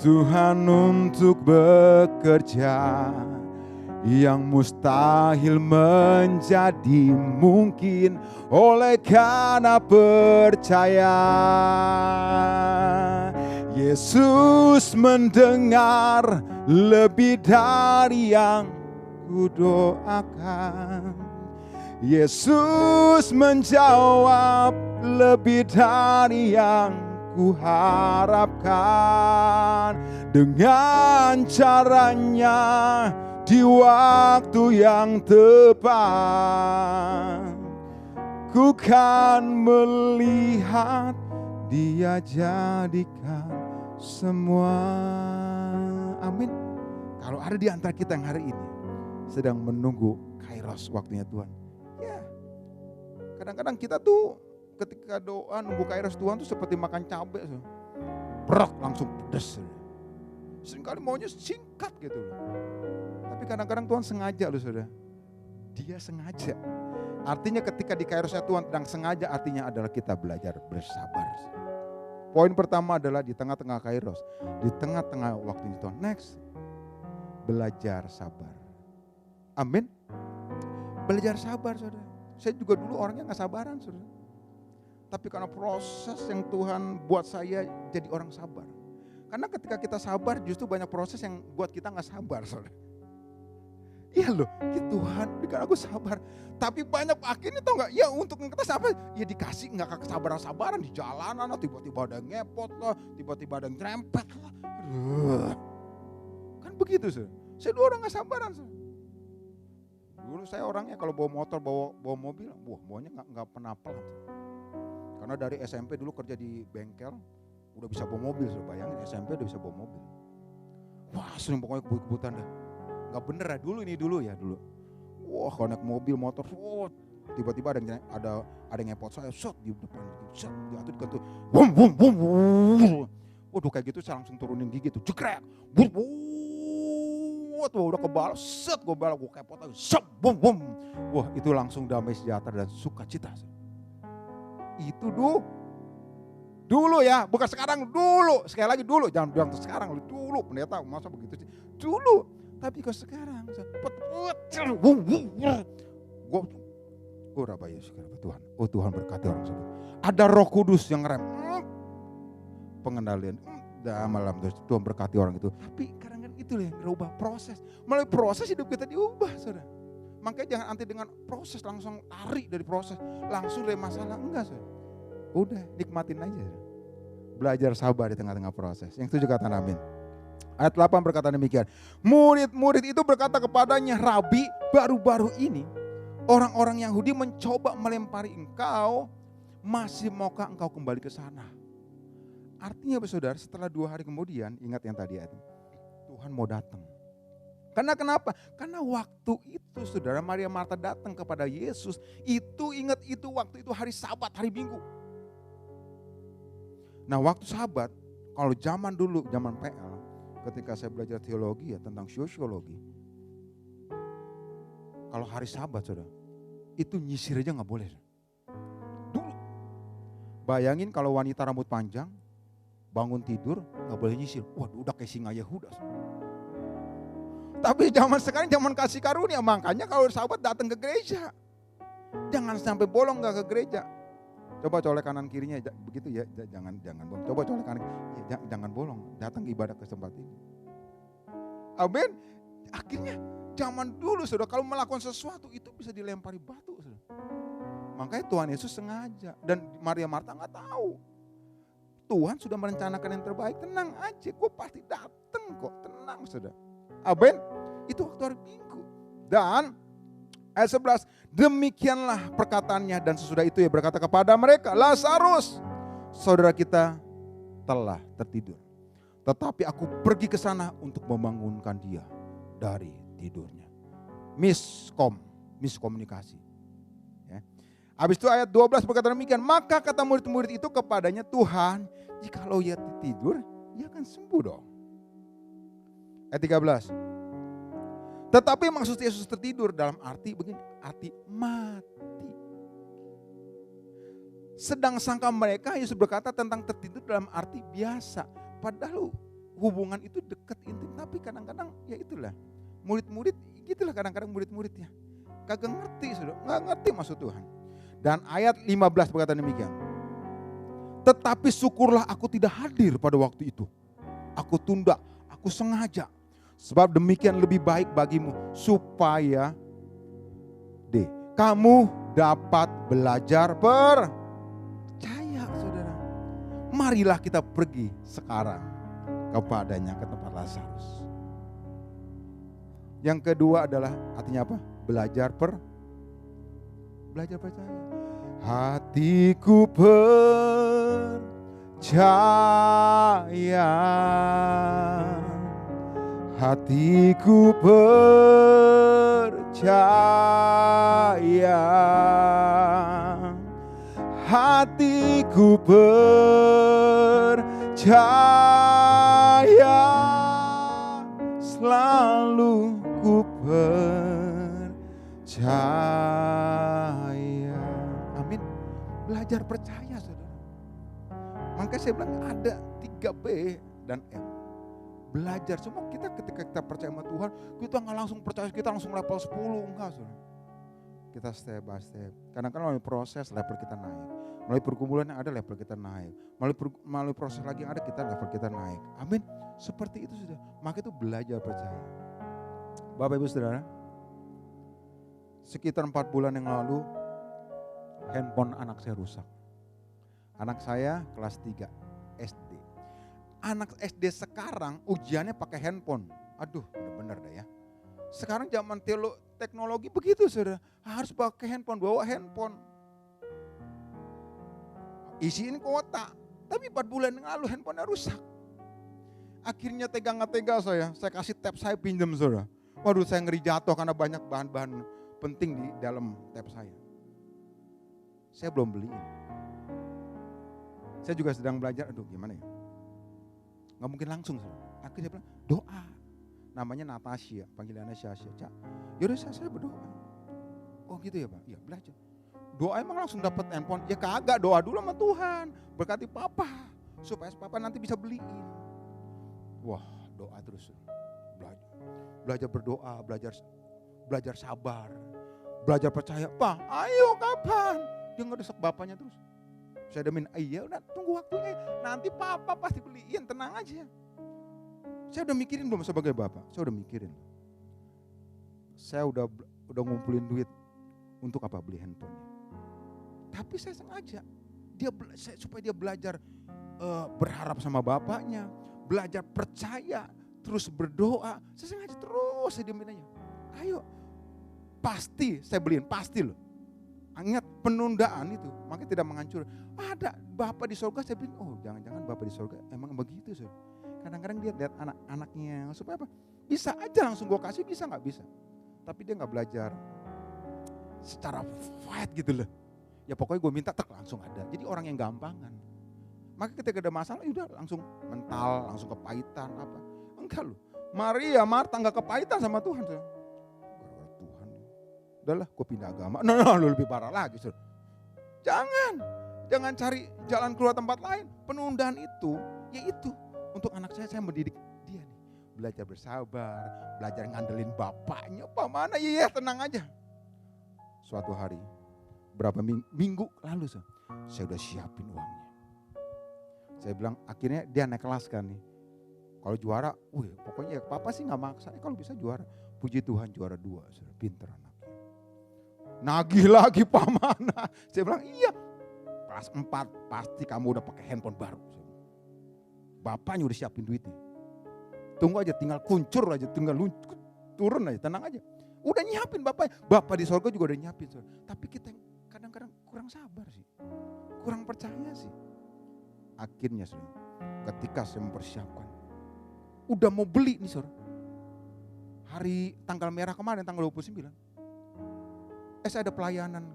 Tuhan untuk bekerja, yang mustahil menjadi mungkin oleh karena percaya. Yesus mendengar lebih dari yang kudoakan. Yesus menjawab lebih dari yang kuharapkan. Dengan caranya di waktu yang tepat, ku kan melihat Dia jadikan semua. Amin. Kalau ada di antara kita yang hari ini sedang menunggu Kairos waktunya Tuhan. Ya, kadang-kadang kita tuh ketika doa nunggu Kairos Tuhan tuh seperti makan cabai. Brok langsung pedes. Seringkali maunya singkat gitu loh. Tapi kadang-kadang Tuhan sengaja loh saudara. Dia sengaja. Artinya ketika di Kairosnya Tuhan sedang sengaja, artinya adalah kita belajar bersabar. Poin pertama adalah di tengah-tengah Kairos. Di tengah-tengah waktunya Tuhan. Next. Belajar sabar. Amin. Belajar sabar saudara. Saya juga dulu orangnya gak sabaran saudara. Tapi karena proses yang Tuhan buat saya jadi orang sabar. Karena ketika kita sabar justru banyak proses yang buat kita gak sabar saudara. Iya loh, ya Tuhan berikan aku sabar. Tapi banyak akhirnya tau gak, ya untuk kita sabar, ya dikasih gak kesabaran-sabaran di jalanan lah. Tiba-tiba ada yang ngepot lah, tiba-tiba ada yang nyerempet lah. Kan begitu saudara. Saya dulu orang gak sabaran saudara. Dulu saya orangnya kalau bawa motor, bawa mobil, bawanya gak pernah pelan. Karena dari SMP dulu kerja di bengkel, udah bisa bawa mobil, so bayangin SMP udah bisa bawa mobil. Wah sering pokoknya kebut-kebutan dah. Gak bener ya dulu ya dulu. Wah kalau naik mobil motor, tiba-tiba ada yang ngepot saya, shot di depan, shot diatur gitu, bum bum bum, waduh kayak gitu saya langsung turunin gigi tuh, jekrek, bum bum, tuh udah kebal, set gue balap, gue kepot lagi, shot bum bum, wah itu langsung damai sejahtera dan sukacita. Itu dulu ya, bukan sekarang, dulu. Sekali lagi dulu, jangan bilang sekarang, dulu pendeta masa begitu sih, dulu. Tapi kalau sekarang, Tuhan, oh Tuhan berkati orang tersebut. Ada Roh Kudus yang rem, pengendalian, malam terus Tuhan berkati orang itu. Tapi kadang-kadang itu yang berubah proses, melalui proses hidup kita diubah, saudara. Makanya jangan anti dengan proses langsung lari dari proses, langsung dari masalah, enggak saudara. Udah nikmatin aja, belajar sabar di tengah-tengah proses. Yang itu juga kata amin. Ayat 8 berkata demikian. Murid-murid itu berkata kepadanya, Rabi, baru-baru ini orang-orang Yahudi mencoba melempari engkau, masih maukah engkau kembali ke sana? Artinya saudara, setelah 2 hari kemudian, ingat yang tadi itu, Tuhan mau datang. Karena kenapa? Karena waktu itu saudara, Maria Marta datang kepada Yesus. Itu ingat itu waktu itu hari Sabat, hari Minggu. Nah waktu Sabat, kalau zaman dulu, zaman PL, ketika saya belajar teologi ya tentang sosiologi. Kalau hari Sabat saudara, itu nyisir aja gak boleh. Dulu. Bayangin kalau wanita rambut panjang, bangun tidur gak boleh nyisir. Waduh udah kayak singa Yehuda. Tapi zaman sekarang zaman kasih karunia, makanya kalau Sabat datang ke gereja. Jangan sampai bolong gak ke gereja. Coba colek kanan kirinya begitu ya, jangan bolong. Coba colek kanan, ya, jangan bolong, datang ibadah ke tempat ini. Amin. Akhirnya zaman dulu saudara, kalau melakukan sesuatu itu bisa dilempari batu saudara. Makanya Tuhan Yesus sengaja, dan Maria Marta gak tahu. Tuhan sudah merencanakan yang terbaik, tenang aja, gue pasti datang kok, tenang saudara. Amin. Itu waktu hari Minggu. Dan ayat 11, demikianlah perkataannya, dan sesudah itu ia berkata kepada mereka, Lazarus, saudara kita telah tertidur. Tetapi aku pergi ke sana untuk membangunkan dia dari tidurnya. Miskomunikasi. Ya. Habis itu ayat 12 berkata demikian, maka kata murid-murid itu kepadanya, Tuhan, jikalau ia tidur, ia akan sembuh dong. Ayat 13. Tetapi maksud Yesus tertidur dalam arti begini, arti mati. Sedang sangka mereka Yesus berkata tentang tertidur dalam arti biasa. Padahal hubungan itu dekat intim, tapi kadang-kadang ya itulah. Murid-murid gitulah kadang-kadang murid-muridnya. Kagak ngerti saudara, gak ngerti maksud Tuhan. Dan ayat 15 berkata demikian. Tetapi syukurlah aku tidak hadir pada waktu itu. Aku tunda, aku sengaja. Sebab demikian lebih baik bagimu supaya kamu dapat belajar percaya saudara. Marilah kita pergi sekarang kepadanya ke tempat Lazarus. Yang kedua adalah artinya apa? Belajar percaya. Hatiku percaya. Hatiku percaya, hatiku percaya, selalu ku percaya. Amin. Belajar percaya saudara. Makanya saya bilang ada 3B dan M. Belajar, semua kita ketika kita percaya sama Tuhan, kita nggak langsung percaya, kita langsung level 10, enggak saudara. Kita step by step, kadang-kadang melalui proses level kita naik, melalui pergumulan yang ada level kita naik, melalui proses lagi yang ada kita level kita naik. Amin, seperti itu sudah, maka itu belajar percaya. Bapak Ibu Saudara, sekitar 4 bulan yang lalu, handphone anak saya rusak. Anak saya kelas 3 SD. Anak SD sekarang ujiannya pakai handphone. Aduh, bener-bener dah ya. Sekarang zaman teknologi begitu saudara. Harus pakai handphone, bawa handphone. Isiin kuota. Tapi 4 bulan yang lalu handphonenya rusak. Akhirnya tega saya kasih tab saya pinjam saudara. Waduh saya ngeri jatuh karena banyak bahan-bahan penting di dalam tab saya. Saya belum beliin. Saya juga sedang belajar, aduh gimana ya. Gak mungkin langsung. Akhirnya bilang doa. Namanya Natasha, panggilannya Syasha. Yaudah saya berdoa. Oh gitu ya Pak? Iya belajar. Doa emang langsung dapat handphone? Ya kagak, doa dulu sama Tuhan. Berkati Papa. Supaya Papa nanti bisa beliin. Wah doa terus. Belajar berdoa, belajar sabar. Belajar percaya. Pak ayo kapan? Dia ngedesak bapaknya terus. Saya demin, iya udah tunggu waktunya, nanti Papa pasti beliin, tenang aja. Saya udah mikirin belum sebagai bapak? Saya udah mikirin. Saya udah ngumpulin duit untuk apa beli handphonenya. Tapi saya sengaja, supaya dia belajar berharap sama bapaknya, belajar percaya, terus berdoa. Saya sengaja terus saya diemin aja. Ayo, pasti saya beliin, pasti loh. Ingat penundaan itu, makanya tidak menghancur. Ada Bapak di sorga, saya bilang, oh jangan-jangan Bapak di sorga emang begitu. Kadang-kadang dia lihat anak-anaknya, supaya apa? Bisa aja langsung gue kasih, bisa nggak bisa. Tapi dia nggak belajar secara fight gitu loh. Ya pokoknya gue minta langsung ada. Jadi orang yang gampangan. Maka ketika ada masalah, udah langsung mental, langsung kepahitan apa. Enggak loh. Maria, Marta nggak kepahitan sama Tuhan. Gara-gara Tuhan. Udahlah, gue pindah agama. Nah, lu lebih parah lagi. Jangan cari jalan keluar tempat lain. Penundaan itu, yaitu untuk anak saya mendidik dia nih. Belajar bersabar, belajar ngandelin bapaknya. Apa mana? Iya, tenang aja. Suatu hari, berapa minggu lalu saya udah siapin uangnya. Saya bilang akhirnya dia naik kelas kan nih. Kalau juara, pokoknya ya papa sih gak maksa. Kalau bisa juara, puji Tuhan juara 2, pinter anaknya. Nagih lagi pamana. Saya bilang iya, kelas 4 pasti kamu udah pakai handphone baru. Bapaknya udah siapin duitnya. Tunggu aja, tinggal kuncur aja, tinggal turun aja, tenang aja. Udah nyiapin bapaknya, bapak di sorga juga udah nyiapin. Tapi kita kadang-kadang kurang sabar sih, kurang percaya sih. Akhirnya ketika saya mempersiapkan, udah mau beli nih hari tanggal merah kemarin, tanggal 29. Saya ada pelayanan,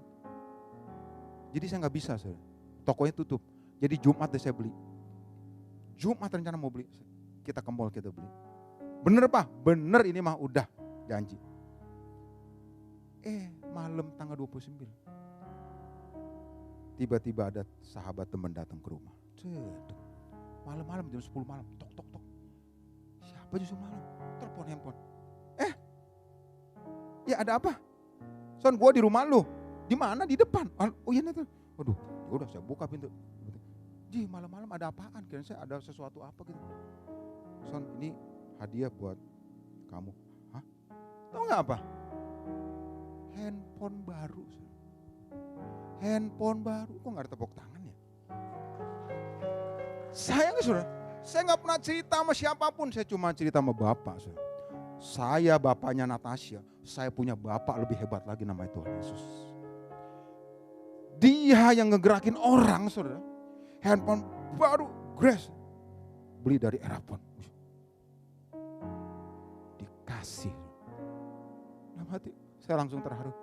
jadi saya gak bisa tokonya tutup. Jadi Jumat deh saya beli. Jumat rencana mau beli, kita ke mall kita beli. Bener Pak? Bener, ini mah udah janji. Malam tanggal 29. Tiba-tiba ada sahabat teman datang ke rumah. Malam-malam jam 10 malam. Tok. Siapa justru malam? Telepon handphone. Ya ada apa? Son, gua di rumah lu. Di mana? Di depan. Oh iya nih. Waduh, udah saya buka pintu. Ji, malam-malam ada apaan? Kira saya ada sesuatu apa gitu. Son, ini hadiah buat kamu. Hah? Tahu nggak apa? Handphone baru. Handphone baru. Kok nggak ada tepuk tangan ya? Saya nggak pernah cerita sama siapapun. Saya cuma cerita sama bapak. Saya bapaknya Natasha. Saya punya bapak lebih hebat lagi, namanya Tuhan Yesus. Dia yang ngegerakin orang, saudara. Handphone baru, Grace. Beli dari Erapon. Dikasih. Dalam hati, saya langsung terharu.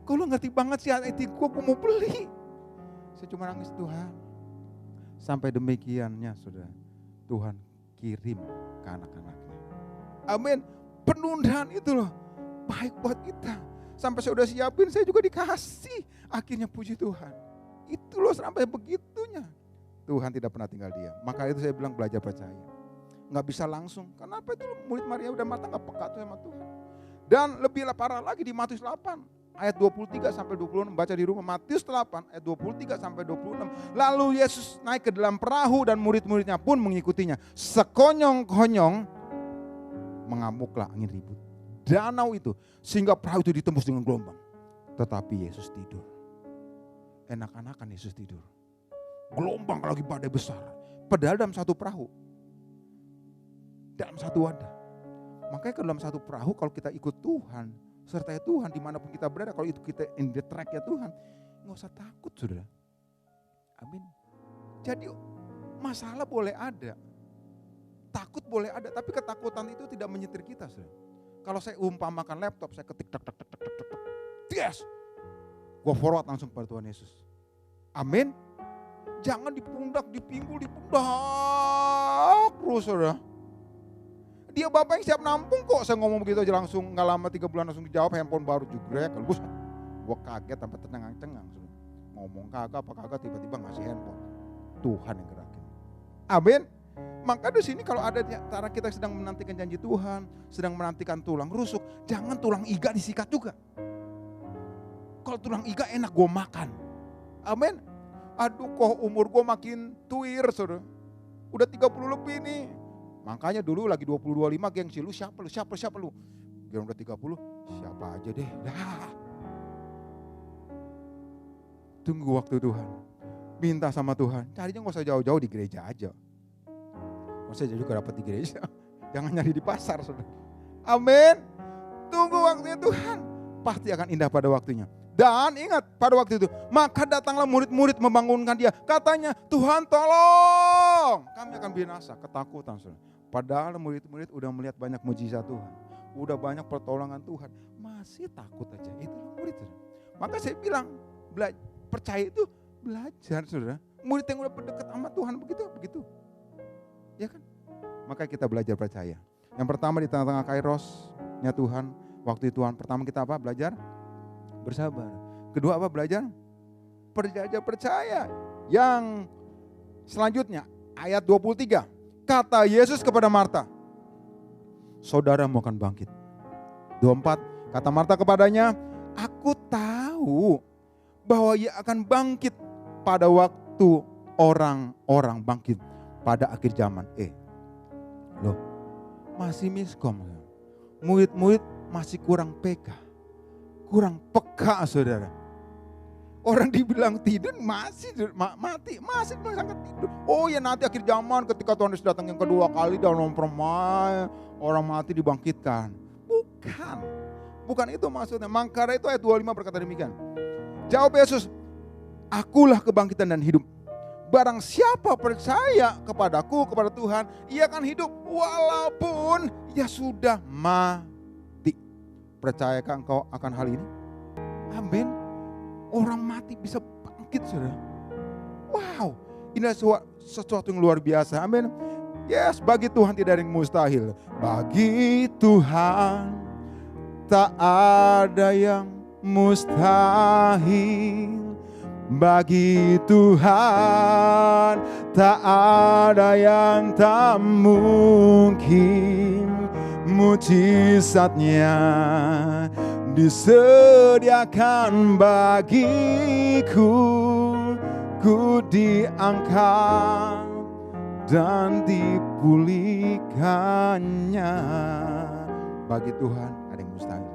Kok lu ngerti banget sih hati gue mau beli. Saya cuma nangis, Tuhan. Sampai demikiannya, saudara. Tuhan kirim ke anak-anaknya. Amin. Penundaan itu loh, baik buat kita. Sampai saya udah siapin, saya juga dikasih. Akhirnya puji Tuhan. Itu loh sampai begitunya. Tuhan tidak pernah tinggal diam. Maka itu saya bilang belajar percaya. Gak bisa langsung. Kenapa itu murid Maria udah mata gak peka tuh sama Tuhan. Dan lebih parah lagi di Matius 8. Ayat 23 sampai 26, baca di rumah. Matius 8 ayat 23 sampai 26. Lalu Yesus naik ke dalam perahu dan murid-muridnya pun mengikutinya. Sekonyong-konyong mengamuklah angin ribut danau itu, sehingga perahu itu ditembus dengan gelombang. Tetapi Yesus tidur. Enak-enakan Yesus tidur. Gelombang lagi badai besar. Padahal dalam satu perahu, dalam satu wadah. Makanya ke dalam satu perahu kalau kita ikut Tuhan, sertai Tuhan dimanapun kita berada, kalau itu kita in the track ya Tuhan, gak usah takut saudara. Amin. Jadi masalah boleh ada, takut boleh ada, tapi ketakutan itu tidak menyetir kita saudara. Kalau saya umpamakan laptop, saya ketik tek, yes, gue forward langsung kepada Tuhan Yesus. Amin. Jangan di pundak, dipinggul, di pundak terus saudara. Dia bapak yang siap nampung kok. Saya ngomong begitu aja langsung, gak lama 3 bulan langsung dijawab, handphone baru juga. Gue kaget sampai tercengang-cengang. Ngomong kagak apa kagak, tiba-tiba ngasih handphone. Tuhan yang gerakin. Amin. Maka di sini kalau ada cara kita sedang menantikan janji Tuhan, sedang menantikan tulang rusuk, jangan tulang iga disikat juga. Kalau tulang iga enak gue makan. Amin. Aduh kok umur gue makin tuir saudara. Udah 30 lebih nih. Makanya dulu lagi 20-25 gengsi, lu siapa lu. Biar udah 30, siapa aja deh. Dah. Tunggu waktu Tuhan. Minta sama Tuhan. Carinya gak usah jauh-jauh, di gereja aja. Saya juga dapat di gereja. Jangan nyari di pasar saudara. Amin. Tunggu waktunya Tuhan. Pasti akan indah pada waktunya. Dan ingat pada waktu itu, maka datanglah murid-murid membangunkan dia. Katanya, Tuhan tolong, kami akan binasa. Ketakutan, saudara. Padahal murid-murid udah melihat banyak mujizat Tuhan. Udah banyak pertolongan Tuhan. Masih takut aja, itulah murid, saudara. Maka saya bilang, percaya itu belajar, saudara. Murid yang udah berdekat sama Tuhan begitu. Ya kan? Maka kita belajar percaya. Yang pertama di tengah-tengah kairosnya Tuhan, waktu Tuhan pertama kita apa? Belajar bersabar. Kedua apa? Belajar percaya. Yang selanjutnya ayat 23. Kata Yesus kepada Marta, saudaramu akan bangkit. 24. Kata Marta kepadanya, aku tahu bahwa ia akan bangkit pada waktu orang-orang bangkit pada akhir zaman. Loh, masih miskom. Murid-murid masih kurang peka, kurang peka, saudara. Orang dibilang tidur masih mati, masih sangat tidur. Oh ya, nanti akhir zaman ketika Tuhan Yesus datang yang kedua kali dalam permai, orang mati dibangkitkan. Bukan itu maksudnya. Mangkara itu ayat 25 berkata demikian. Jawab Yesus, akulah kebangkitan dan hidup. Barang siapa percaya kepadaku, kepada Tuhan, ia akan hidup walaupun ia sudah mati. Percayakah engkau akan hal ini? Amin. Orang mati bisa bangkit, saudara. Wow, ini sesuatu yang luar biasa. Amin. Yes, bagi Tuhan tidak ada yang mustahil. Bagi Tuhan tak ada yang mustahil. Bagi Tuhan tak ada yang tak mungkin. Mujizatnya disediakan bagiku. Ku diangkat dan dipulihkannya. Bagi Tuhan ada yang mustahil.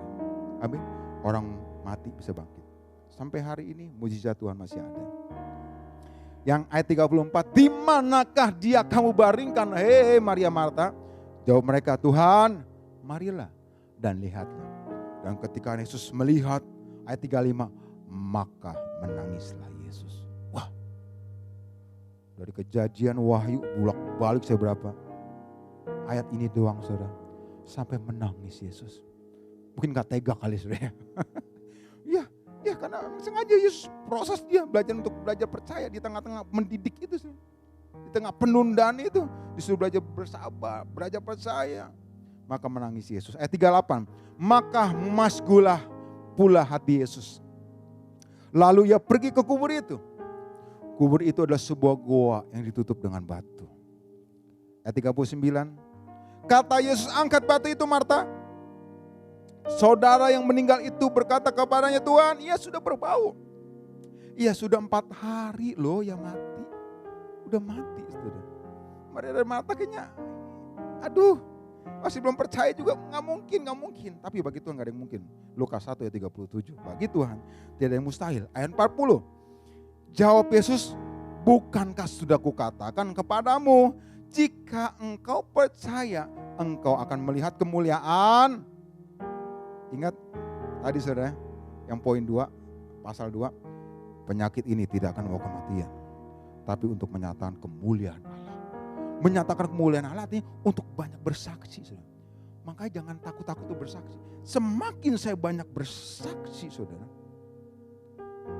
Amin. Orang mati bisa bangkit. Sampai hari ini mujizat Tuhan masih ada. Yang ayat 34, di manakah dia kamu baringkan, hei Maria Marta? Jawab mereka, Tuhan, marilah dan lihatlah. Dan ketika Yesus melihat, ayat 35, maka menangislah Yesus. Wah, dari Kejadian, Wahyu, bolak-balik seberapa ayat ini doang, saudara, sampai menangis Yesus. Mungkin gak tega kali, saudara. Ya karena sengaja Yesus proses dia belajar percaya di tengah-tengah mendidik itu, di tengah penundaan itu disuruh belajar bersabar, belajar percaya. Maka menangis Yesus. Ayat 38, maka masgulah pula hati Yesus. Lalu ia pergi ke kubur itu. Kubur itu adalah sebuah goa yang ditutup dengan batu. Ayat 39, kata Yesus, angkat batu itu Marta. Saudara yang meninggal itu berkata kepadanya, Tuhan, ia sudah berbau. Ia sudah 4 hari loh yang mati. Udah mati, saudara. Maria dan Marta kayaknya, aduh, masih belum percaya juga, nggak mungkin. Tapi bagi Tuhan nggak ada yang mungkin. Lukas 1 ayat 37. Bagi Tuhan tidak ada yang mustahil. Ayat 40. Jawab Yesus, bukankah sudah kukatakan kepadamu, jika engkau percaya, engkau akan melihat kemuliaan. Ingat tadi saudara, yang poin 2, pasal 2, penyakit ini tidak akan membawa kematian, tapi untuk menyatakan kemuliaan Allah. Menyatakan kemuliaan Allah artinya untuk banyak bersaksi, saudara. Makanya jangan takut-takut untuk bersaksi. Semakin saya banyak bersaksi, saudara,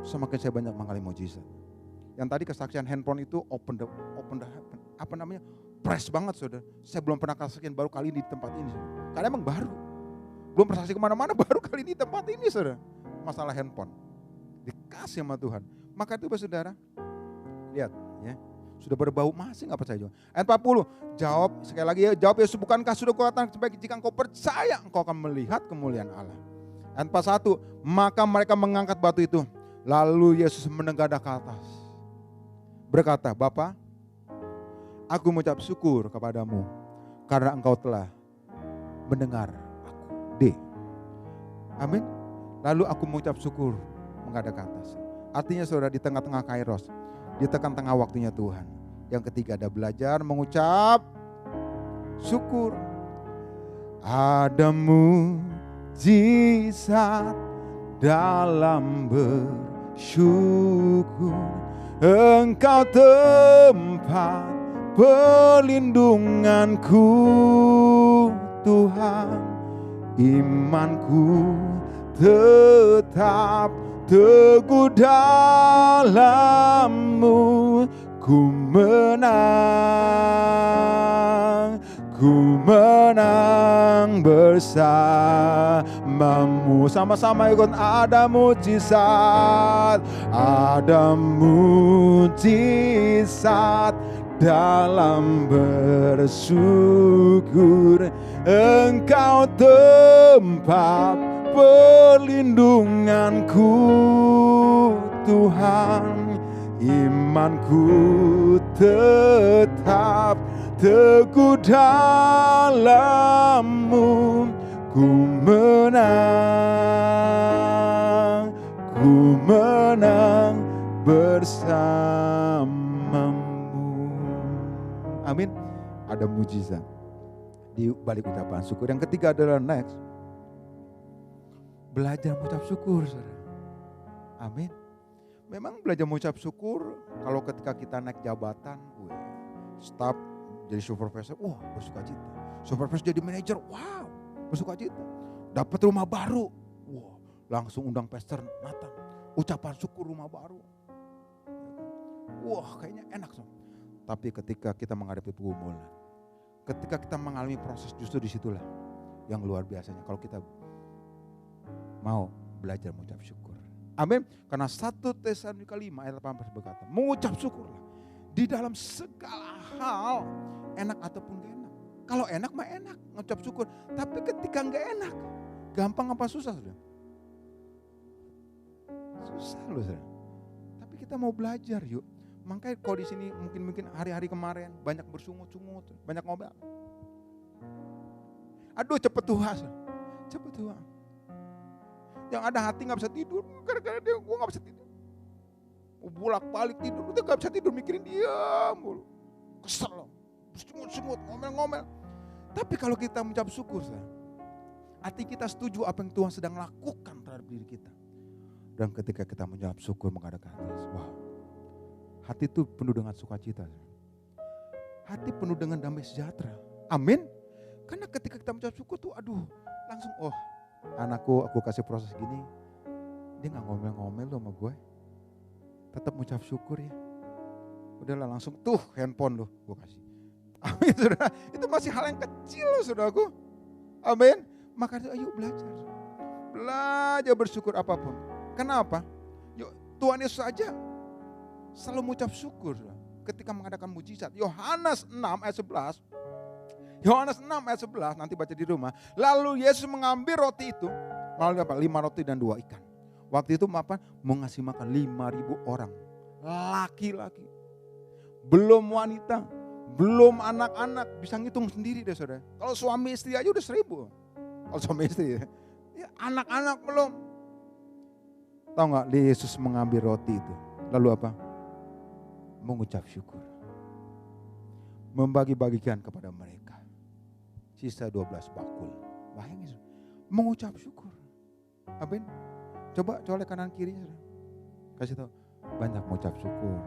semakin saya banyak mengalami mujizat. Yang tadi kesaksian handphone itu open the apa namanya, press banget, saudara. Saya belum pernah kesaksian baru kali ini di tempat ini, saudara. Karena emang baru. Belum bersaksi kemana-mana, baru kali ini di tempat ini, saudara. Masalah handphone. Dikasih sama Tuhan. Maka itu saudara, lihat ya. Sudah berbau, masih gak percaya juga. Ayat 40, jawab sekali lagi ya. Jawab Yesus, bukankah sudah kukatakan sebaik jika engkau percaya, engkau akan melihat kemuliaan Allah. Ayat 41, maka mereka mengangkat batu itu. Lalu Yesus menengadah ke atas. Berkata, Bapa, aku mengucap syukur kepadamu karena engkau telah mendengar D. Amin. Lalu aku mengucap syukur menghadap ke atas. Artinya saudara, di tengah-tengah kairos, di tengah-tengah waktunya Tuhan. Yang ketiga ada belajar mengucap syukur. Ada mujizat dalam bersyukur. Engkau tempat perlindunganku Tuhan, imanku tetap teguh dalam-Mu. Ku menang bersamamu. Sama-sama ikut, ada mujizat dalam bersyukur. Engkau tempat perlindunganku Tuhan, imanku tetap teguh dalam-Mu. Ku menang bersamamu. Amin. Ada mujizat di balik ucapan syukur. Yang ketiga adalah next, belajar mengucap syukur, saudara. Amin. Memang belajar mengucap syukur, kalau ketika kita naik jabatan, staf jadi supervisor, wah bersuka cita. Supervisor jadi manajer, wow bersuka cita. Dapat rumah baru, wah langsung undang pastor Nathan, ucapan syukur rumah baru. Wah kayaknya enak. Tapi ketika kita menghadapi pergumulan, ketika kita mengalami proses, justru disitulah yang luar biasanya. Kalau kita mau belajar mengucap syukur. Amin. Karena 1 Tesalonika 5 ayat 18 berkata, mengucap syukurlah di dalam segala hal, enak ataupun gak enak. Kalau enak mah enak, mengucap syukur. Tapi ketika gak enak, gampang apa susah sudah? Susah loh saudara. Tapi kita mau belajar yuk. Makanya kalau di sini mungkin hari-hari kemarin banyak bersungut-sungut, banyak ngomel. Aduh cepet tua, cepet tua. Yang ada hati gak bisa tidur, gara-gara dia gue gak bisa tidur. Bolak-balik tidur, udah gak bisa tidur mikirin dia mulu. Kesel loh, sungut-sungut, ngomel-ngomel. Tapi kalau kita mengucap syukur, hati kita setuju apa yang Tuhan sedang lakukan terhadap diri kita. Dan ketika kita mengucap syukur mengadakan hati, wow, hati itu penuh dengan sukacita. Hati penuh dengan damai sejahtera. Amin. Karena ketika kita mengucap syukur tuh, aduh, langsung, oh anakku aku kasih proses gini, dia gak ngomel-ngomel loh sama gue. Tetap mengucap syukur ya. Udahlah langsung tuh handphone loh gue kasih. Amin saudara. Itu masih hal yang kecil loh saudaraku. Amin. Makanya ayo belajar. Belajar bersyukur apapun. Kenapa? Yuk, Tuhan Yesus saja selalu mengucap syukur ketika mengadakan mujizat. Yohanes 6 ayat 11. Yohanes 6 ayat 11, nanti baca di rumah. Lalu Yesus mengambil roti itu, malah apa? 5 roti dan 2 ikan. Waktu itu apa? Mengasih makan 5.000 orang. Laki-laki. Belum wanita, belum anak-anak. Bisa ngitung sendiri deh saudara. Kalau suami istri aja udah 1.000. Kalau suami istri ya anak-anak belum. Tahu gak Yesus mengambil roti itu. Lalu apa? Mengucap syukur. Membagi-bagikan kepada mereka. Sisa 12 bakul. Bayangin, mengucap syukur. Amin. Coba colek kanan kiri. Kasih tahu, banyak mengucap syukur.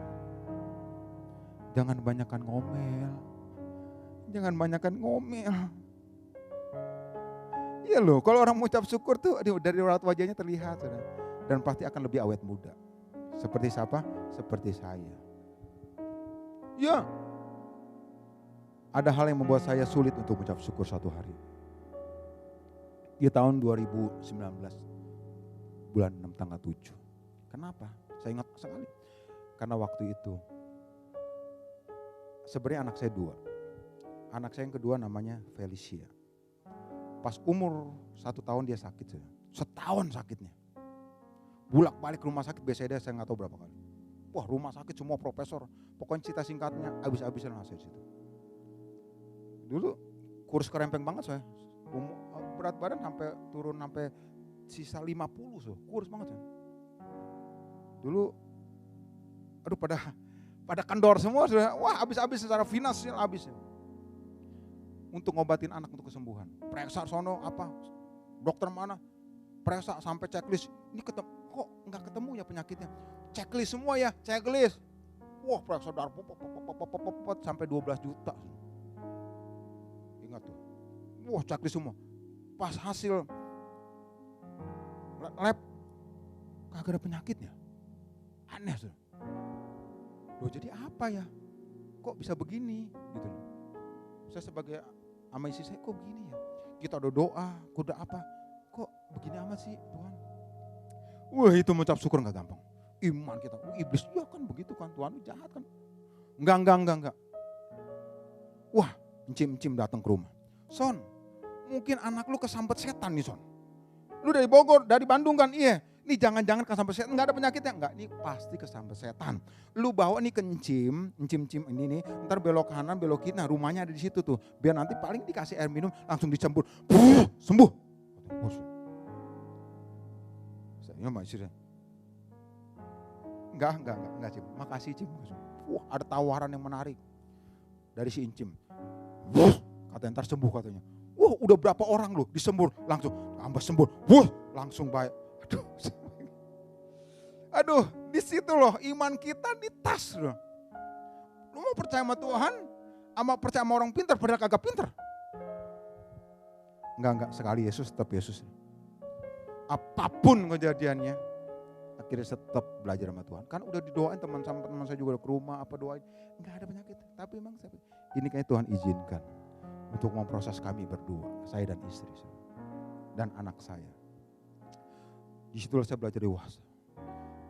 Jangan banyakkan ngomel. Jangan banyakkan ngomel. Iya loh, kalau orang mengucap syukur tuh dari raut wajahnya terlihat. Dan pasti akan lebih awet muda. Seperti siapa? Seperti saya. Ya. Ada hal yang membuat saya sulit untuk mengucap syukur satu hari. Di tahun 2019, bulan 6 tanggal 7. Kenapa? Saya ingat sekali. Karena waktu itu, sebenarnya anak saya 2. Anak saya yang kedua namanya Felicia. Pas umur 1 tahun dia sakit. Setahun sakitnya. Bulak balik rumah sakit, biasanya saya nggak tahu berapa kali. Wah rumah sakit semua profesor. Pokoknya cerita singkatnya habis-habisan hasil situ. Dulu kurus kerempeng banget saya. Berat badan sampai turun sampai sisa 50 kurus banget saya. Dulu aduh pada kendor semua sudah. Wah habis-habis secara finansial habis. Untuk ngobatin anak untuk kesembuhan. Periksa sono apa? Dokter mana? periksa sampai checklist. Ini ketemu, kok nggak ketemu ya penyakitnya? Checklist semua ya, checklist. Wah, periksa darah sampai 12 juta. Ingat tuh. Wah, checklist semua. Pas hasil lab kagak ada penyakitnya. Aneh tuh. Loh, jadi apa ya? Kok bisa begini gitu loh. Saya sebagai ama istri saya, kok begini ya? Kita udah doa, udah apa? Kok begini amat sih Tuhan? Wah, itu mengucap syukur gak gampang. Iman kita, iblis ya kan begitu kan, Tuhan jahat kan. Enggak. Wah, encim datang ke rumah. Son, mungkin anak lu kesambet setan nih Son. Lu dari Bogor, dari Bandung kan? Iya. Nih jangan-jangan kesambet setan, enggak ada penyakitnya? Enggak, ini pasti kesambet setan. Lu bawa nih ke encim ini nih, ntar belok kanan, belok kiri, nah rumahnya ada di situ tuh. Biar nanti paling dikasih air minum, langsung dicembur. Sembuh. Saya mah istri. Enggak, Cim. Makasih Cim. Wah, ada tawaran yang menarik dari si Encim. Katanya ntar sembuh katanya. Wah, udah berapa orang lu disembur, langsung tambah sembuh. Langsung baik. Aduh, di situ loh iman kita ditas loh. Lu mau percaya sama Tuhan, sama percaya sama orang pintar, padahal kagak pintar. Enggak, sekali Yesus tetap Yesus. Apapun kejadiannya, akhirnya tetap belajar sama Tuhan. Kan udah didoain teman saya juga ke rumah, apa doain. Enggak ada penyakit, tapi memang ini kayak Tuhan izinkan untuk memproses kami berdua, saya dan istri saya, dan anak saya. Di situlah saya belajar dewasa.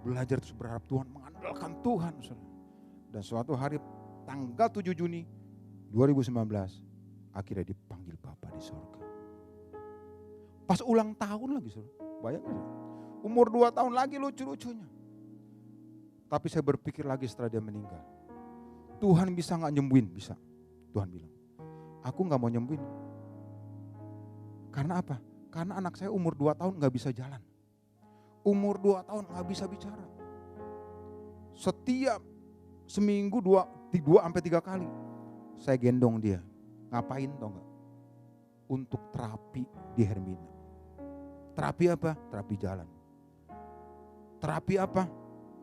Belajar terus berharap Tuhan, mengandalkan Tuhan. Dan suatu hari tanggal 7 Juni 2019, akhirnya dipanggil Bapa di surga. Pas ulang tahun lagi, bayangin. Umur 2 tahun lagi lucu-lucunya. Tapi saya berpikir lagi setelah dia meninggal. Tuhan bisa gak nyembuhin? Bisa. Tuhan bilang, aku gak mau nyembuhin. Karena apa? Karena anak saya umur 2 tahun gak bisa jalan. Umur 2 tahun gak bisa bicara. Setiap seminggu 2-3 kali saya gendong dia. Ngapain tau gak? Untuk terapi di Hermina. Terapi apa? Terapi jalan. Terapi apa?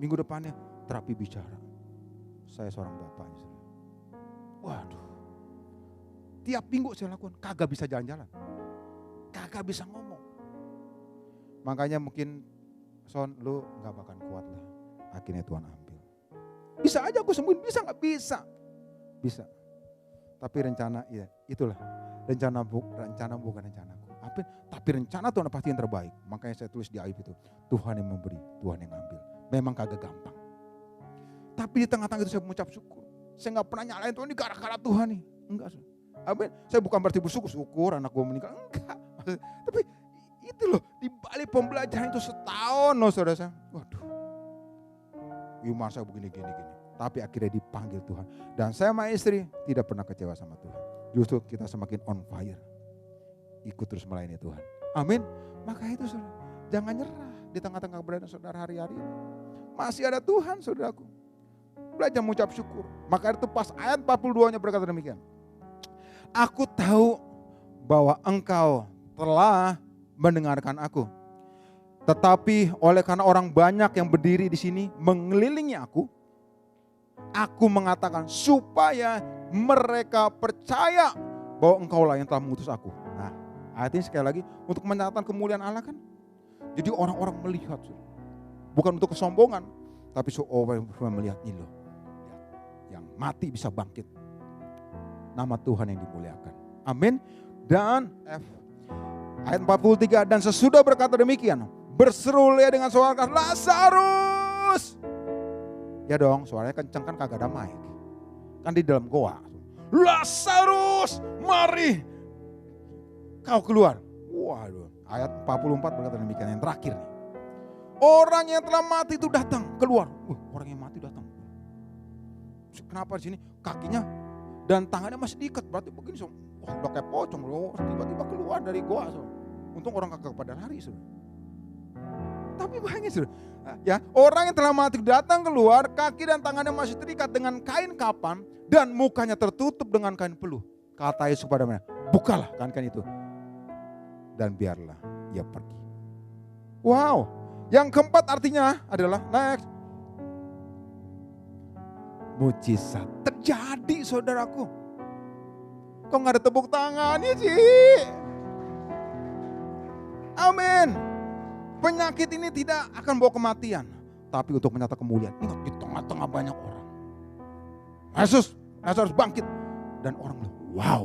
Minggu depannya terapi bicara. Saya seorang bapaknya. Waduh. Tiap minggu saya lakukan, kagak bisa jalan-jalan. Kagak bisa ngomong. Makanya mungkin Son, lu gak bakal kuat lah. Akhirnya Tuhan ambil. Bisa aja aku sembuhin, bisa gak? Bisa. Tapi rencana, ya itulah. Rencana bukan rencanaku. Tapi rencana Tuhan pasti yang terbaik. Makanya saya tulis di ayat itu. Tuhan yang memberi, Tuhan yang ambil. Memang kagak gampang. Tapi di tengah-tengah itu saya mengucap syukur. Saya gak pernah nyalain Tuhan, ini gara-gara Tuhan nih. Enggak. Saya bukan berarti bersyukur anak gue meninggal. Enggak. Tapi itu loh, di balik pembelajaran itu setahun loh saudara saya. Waduh, iman saya begini. Tapi akhirnya dipanggil Tuhan. Dan saya sama istri tidak pernah kecewa sama Tuhan. Justru kita semakin on fire. Ikut terus melayani Tuhan. Amin. Maka itu saudara, jangan nyerah di tengah-tengah keberadaan saudara hari-hari ini. Masih ada Tuhan saudaraku. Belajar mengucap syukur. Maka itu pas ayat 42-nya berkata demikian. Aku tahu bahwa engkau telah mendengarkan aku. Tetapi oleh karena orang banyak yang berdiri di sini mengelilingi aku mengatakan supaya mereka percaya bahwa engkaulah yang telah mengutus aku. Nah, ayat ini sekali lagi untuk menyatakan kemuliaan Allah kan. Jadi orang-orang melihat, bukan untuk kesombongan, tapi orang melihat ini loh, yang mati bisa bangkit. Nama Tuhan yang dimuliakan. Amin. Dan ayat 43, dan sesudah berkata demikian, berseru dengan suara keras, Lazarus. Ya dong, suaranya kencang kan kagak ada mic. Kan di dalam goa. Lazarus, mari kau keluar. Waduh, ayat 44 berkata demikian, yang terakhir nih. Orang yang telah mati itu datang, keluar. Orang yang mati datang. Kenapa di sini? Kakinya dan tangannya masih diikat, berarti begini so. Wah, udah kayak pocong loh, tiba-tiba keluar dari goa. So. Untung orang kagak pada lari. So. Tapi bayangin so. Ya, orang yang telah mati datang keluar, kaki dan tangannya masih terikat dengan kain kapan dan mukanya tertutup dengan kain peluh. Kata Yesus kepada mereka, bukalah kain-kain itu dan biarlah ia pergi. Wow. Yang keempat artinya adalah next. Mujizat terjadi saudaraku. Kok gak ada tepuk tangannya sih? Amin. Penyakit ini tidak akan bawa kematian, tapi untuk menyatakan kemuliaan. Ingat, di tengah-tengah banyak orang, Yesus harus bangkit. Dan orang bilang, wow,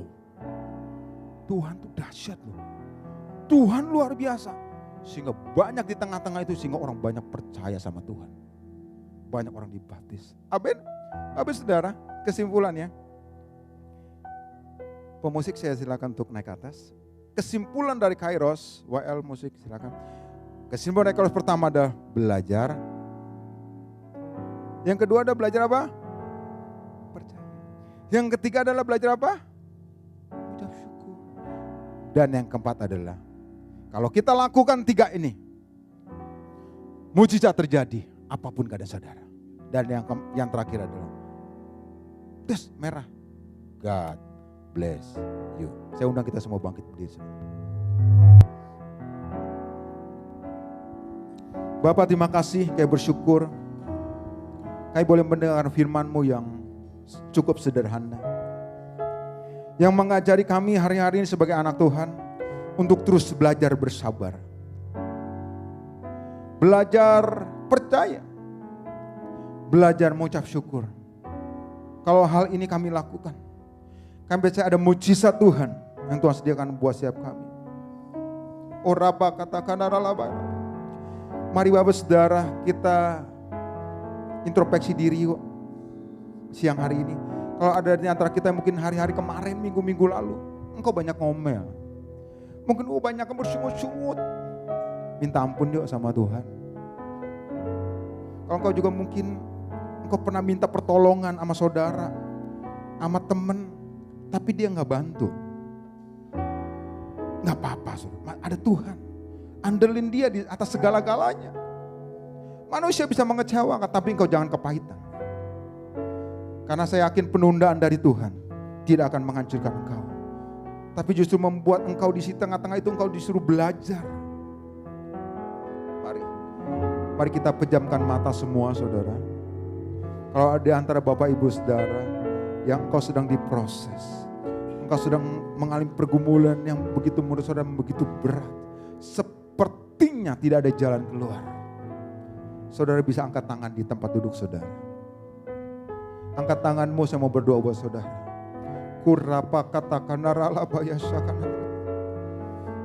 Tuhan tuh dahsyat loh. Tuhan luar biasa. Sehingga banyak di tengah-tengah itu, sehingga orang banyak percaya sama Tuhan. Banyak orang dibaptis. Amin. Habis saudara, kesimpulannya. Pemusik saya silakan untuk naik ke atas. Kesimpulan dari Kairos, WL musik silakan. Kesimpulan dari Kairos pertama adalah belajar. Yang kedua adalah belajar apa? Percaya. Yang ketiga adalah belajar apa? Ucap syukur. Dan yang keempat adalah, kalau kita lakukan tiga ini, mujizat terjadi apapun keadaan saudara. Dan yang terakhir adalah tes merah. God bless you. Saya undang kita semua bangkit berdiri. Bapak terima kasih, kami bersyukur. Kami boleh mendengar firman-Mu yang cukup sederhana. Yang mengajari kami hari-hari ini sebagai anak Tuhan untuk terus belajar bersabar. Belajar percaya. Belajar mengucap syukur. Kalau hal ini kami lakukan, kami percaya ada mujizat Tuhan yang Tuhan sediakan buat setiap kami. Oraba katakan aralaba. Mari Bapak Saudara kita introspeksi diri yuk siang hari ini. Kalau ada di antara kita yang mungkin hari-hari kemarin, minggu-minggu lalu, engkau banyak ngomel. Mungkin banyak bersungut-sungut. Minta ampun yuk sama Tuhan. Kalau engkau juga mungkin engkau pernah minta pertolongan sama saudara, sama temen, tapi dia gak bantu. Gak apa-apa, saudara. Ada Tuhan. Andelin dia di atas segala-galanya. Manusia bisa mengecewakan, tapi engkau jangan kepahitan. Karena saya yakin penundaan dari Tuhan tidak akan menghancurkan engkau. Tapi justru membuat engkau di tengah-tengah itu engkau disuruh belajar. Mari kita pejamkan mata semua saudara. Kalau ada antara Bapak Ibu Saudara yang engkau sedang diproses, engkau sedang mengalami pergumulan yang begitu menurut saudara begitu berat, sepertinya tidak ada jalan keluar. Saudara bisa angkat tangan di tempat duduk saudara. Angkat tanganmu, saya mau berdoa buat saudara. Kurapa katakan aralabaya syakana.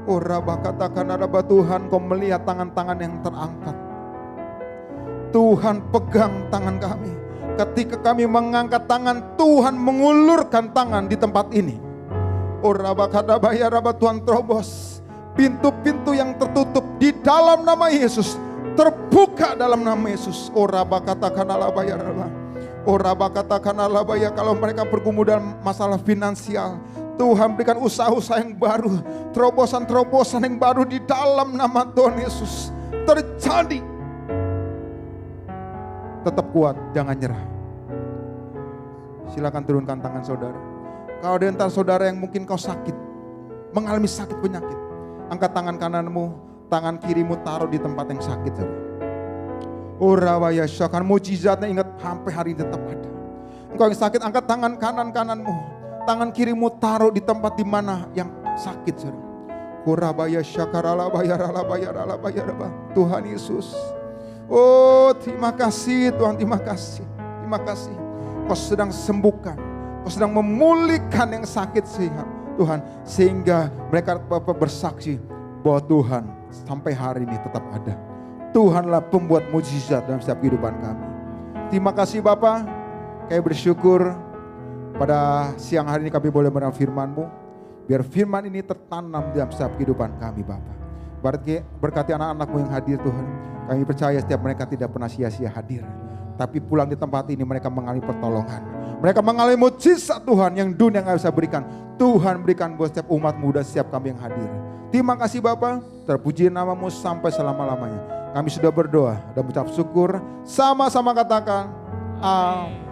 Uraba katakan araba Tuhan, kau melihat tangan-tangan yang terangkat. Tuhan pegang tangan kami. Ketika kami mengangkat tangan, Tuhan mengulurkan tangan di tempat ini. Uraba kadabaya raba Tuhan terobos. Pintu-pintu yang tertutup di dalam nama Yesus terbuka dalam nama Yesus. Uraba katakan alabaya raba. Uraba katakan alabaya, kalau mereka bergumul dalam masalah finansial, Tuhan berikan usaha-usaha yang baru, terobosan-terobosan yang baru di dalam nama Tuhan Yesus terjadi. Tetap kuat, jangan nyerah. Silakan turunkan tangan saudara. Kalau ada antara saudara yang mungkin kau sakit, mengalami sakit penyakit, angkat tangan kananmu, tangan kirimu taruh di tempat yang sakit saudara. Urawaya syakan, mujizatnya ingat sampai hari ini tetap ada. Engkau yang sakit, angkat tangan kananmu, tangan kirimu taruh di tempat di mana yang sakit saudara. Urabaya syakaralabaya ralabaya ralabaya raba. Tuhan Yesus. Oh terima kasih Tuhan, terima kasih. Terima kasih. Kau sedang sembuhkan, kau sedang memulihkan yang sakit sehingga mereka bersaksi bahwa Tuhan sampai hari ini tetap ada. Tuhanlah pembuat mujizat dalam setiap kehidupan kami. Terima kasih Bapa, kami bersyukur pada siang hari ini kami boleh mendengar firman-Mu. Biar firman ini tertanam dalam setiap kehidupan kami Bapa. Berkati anak-anak-Mu yang hadir Tuhan. Kami percaya setiap mereka tidak pernah sia-sia hadir. Tapi pulang di tempat ini mereka mengalami pertolongan. Mereka mengalami mujizat Tuhan yang dunia gak bisa berikan. Tuhan berikan buat setiap umat-Mu dan setiap kami yang hadir. Terima kasih Bapa, terpuji nama-Mu sampai selama-lamanya. Kami sudah berdoa dan mengucap syukur. Sama-sama katakan amin.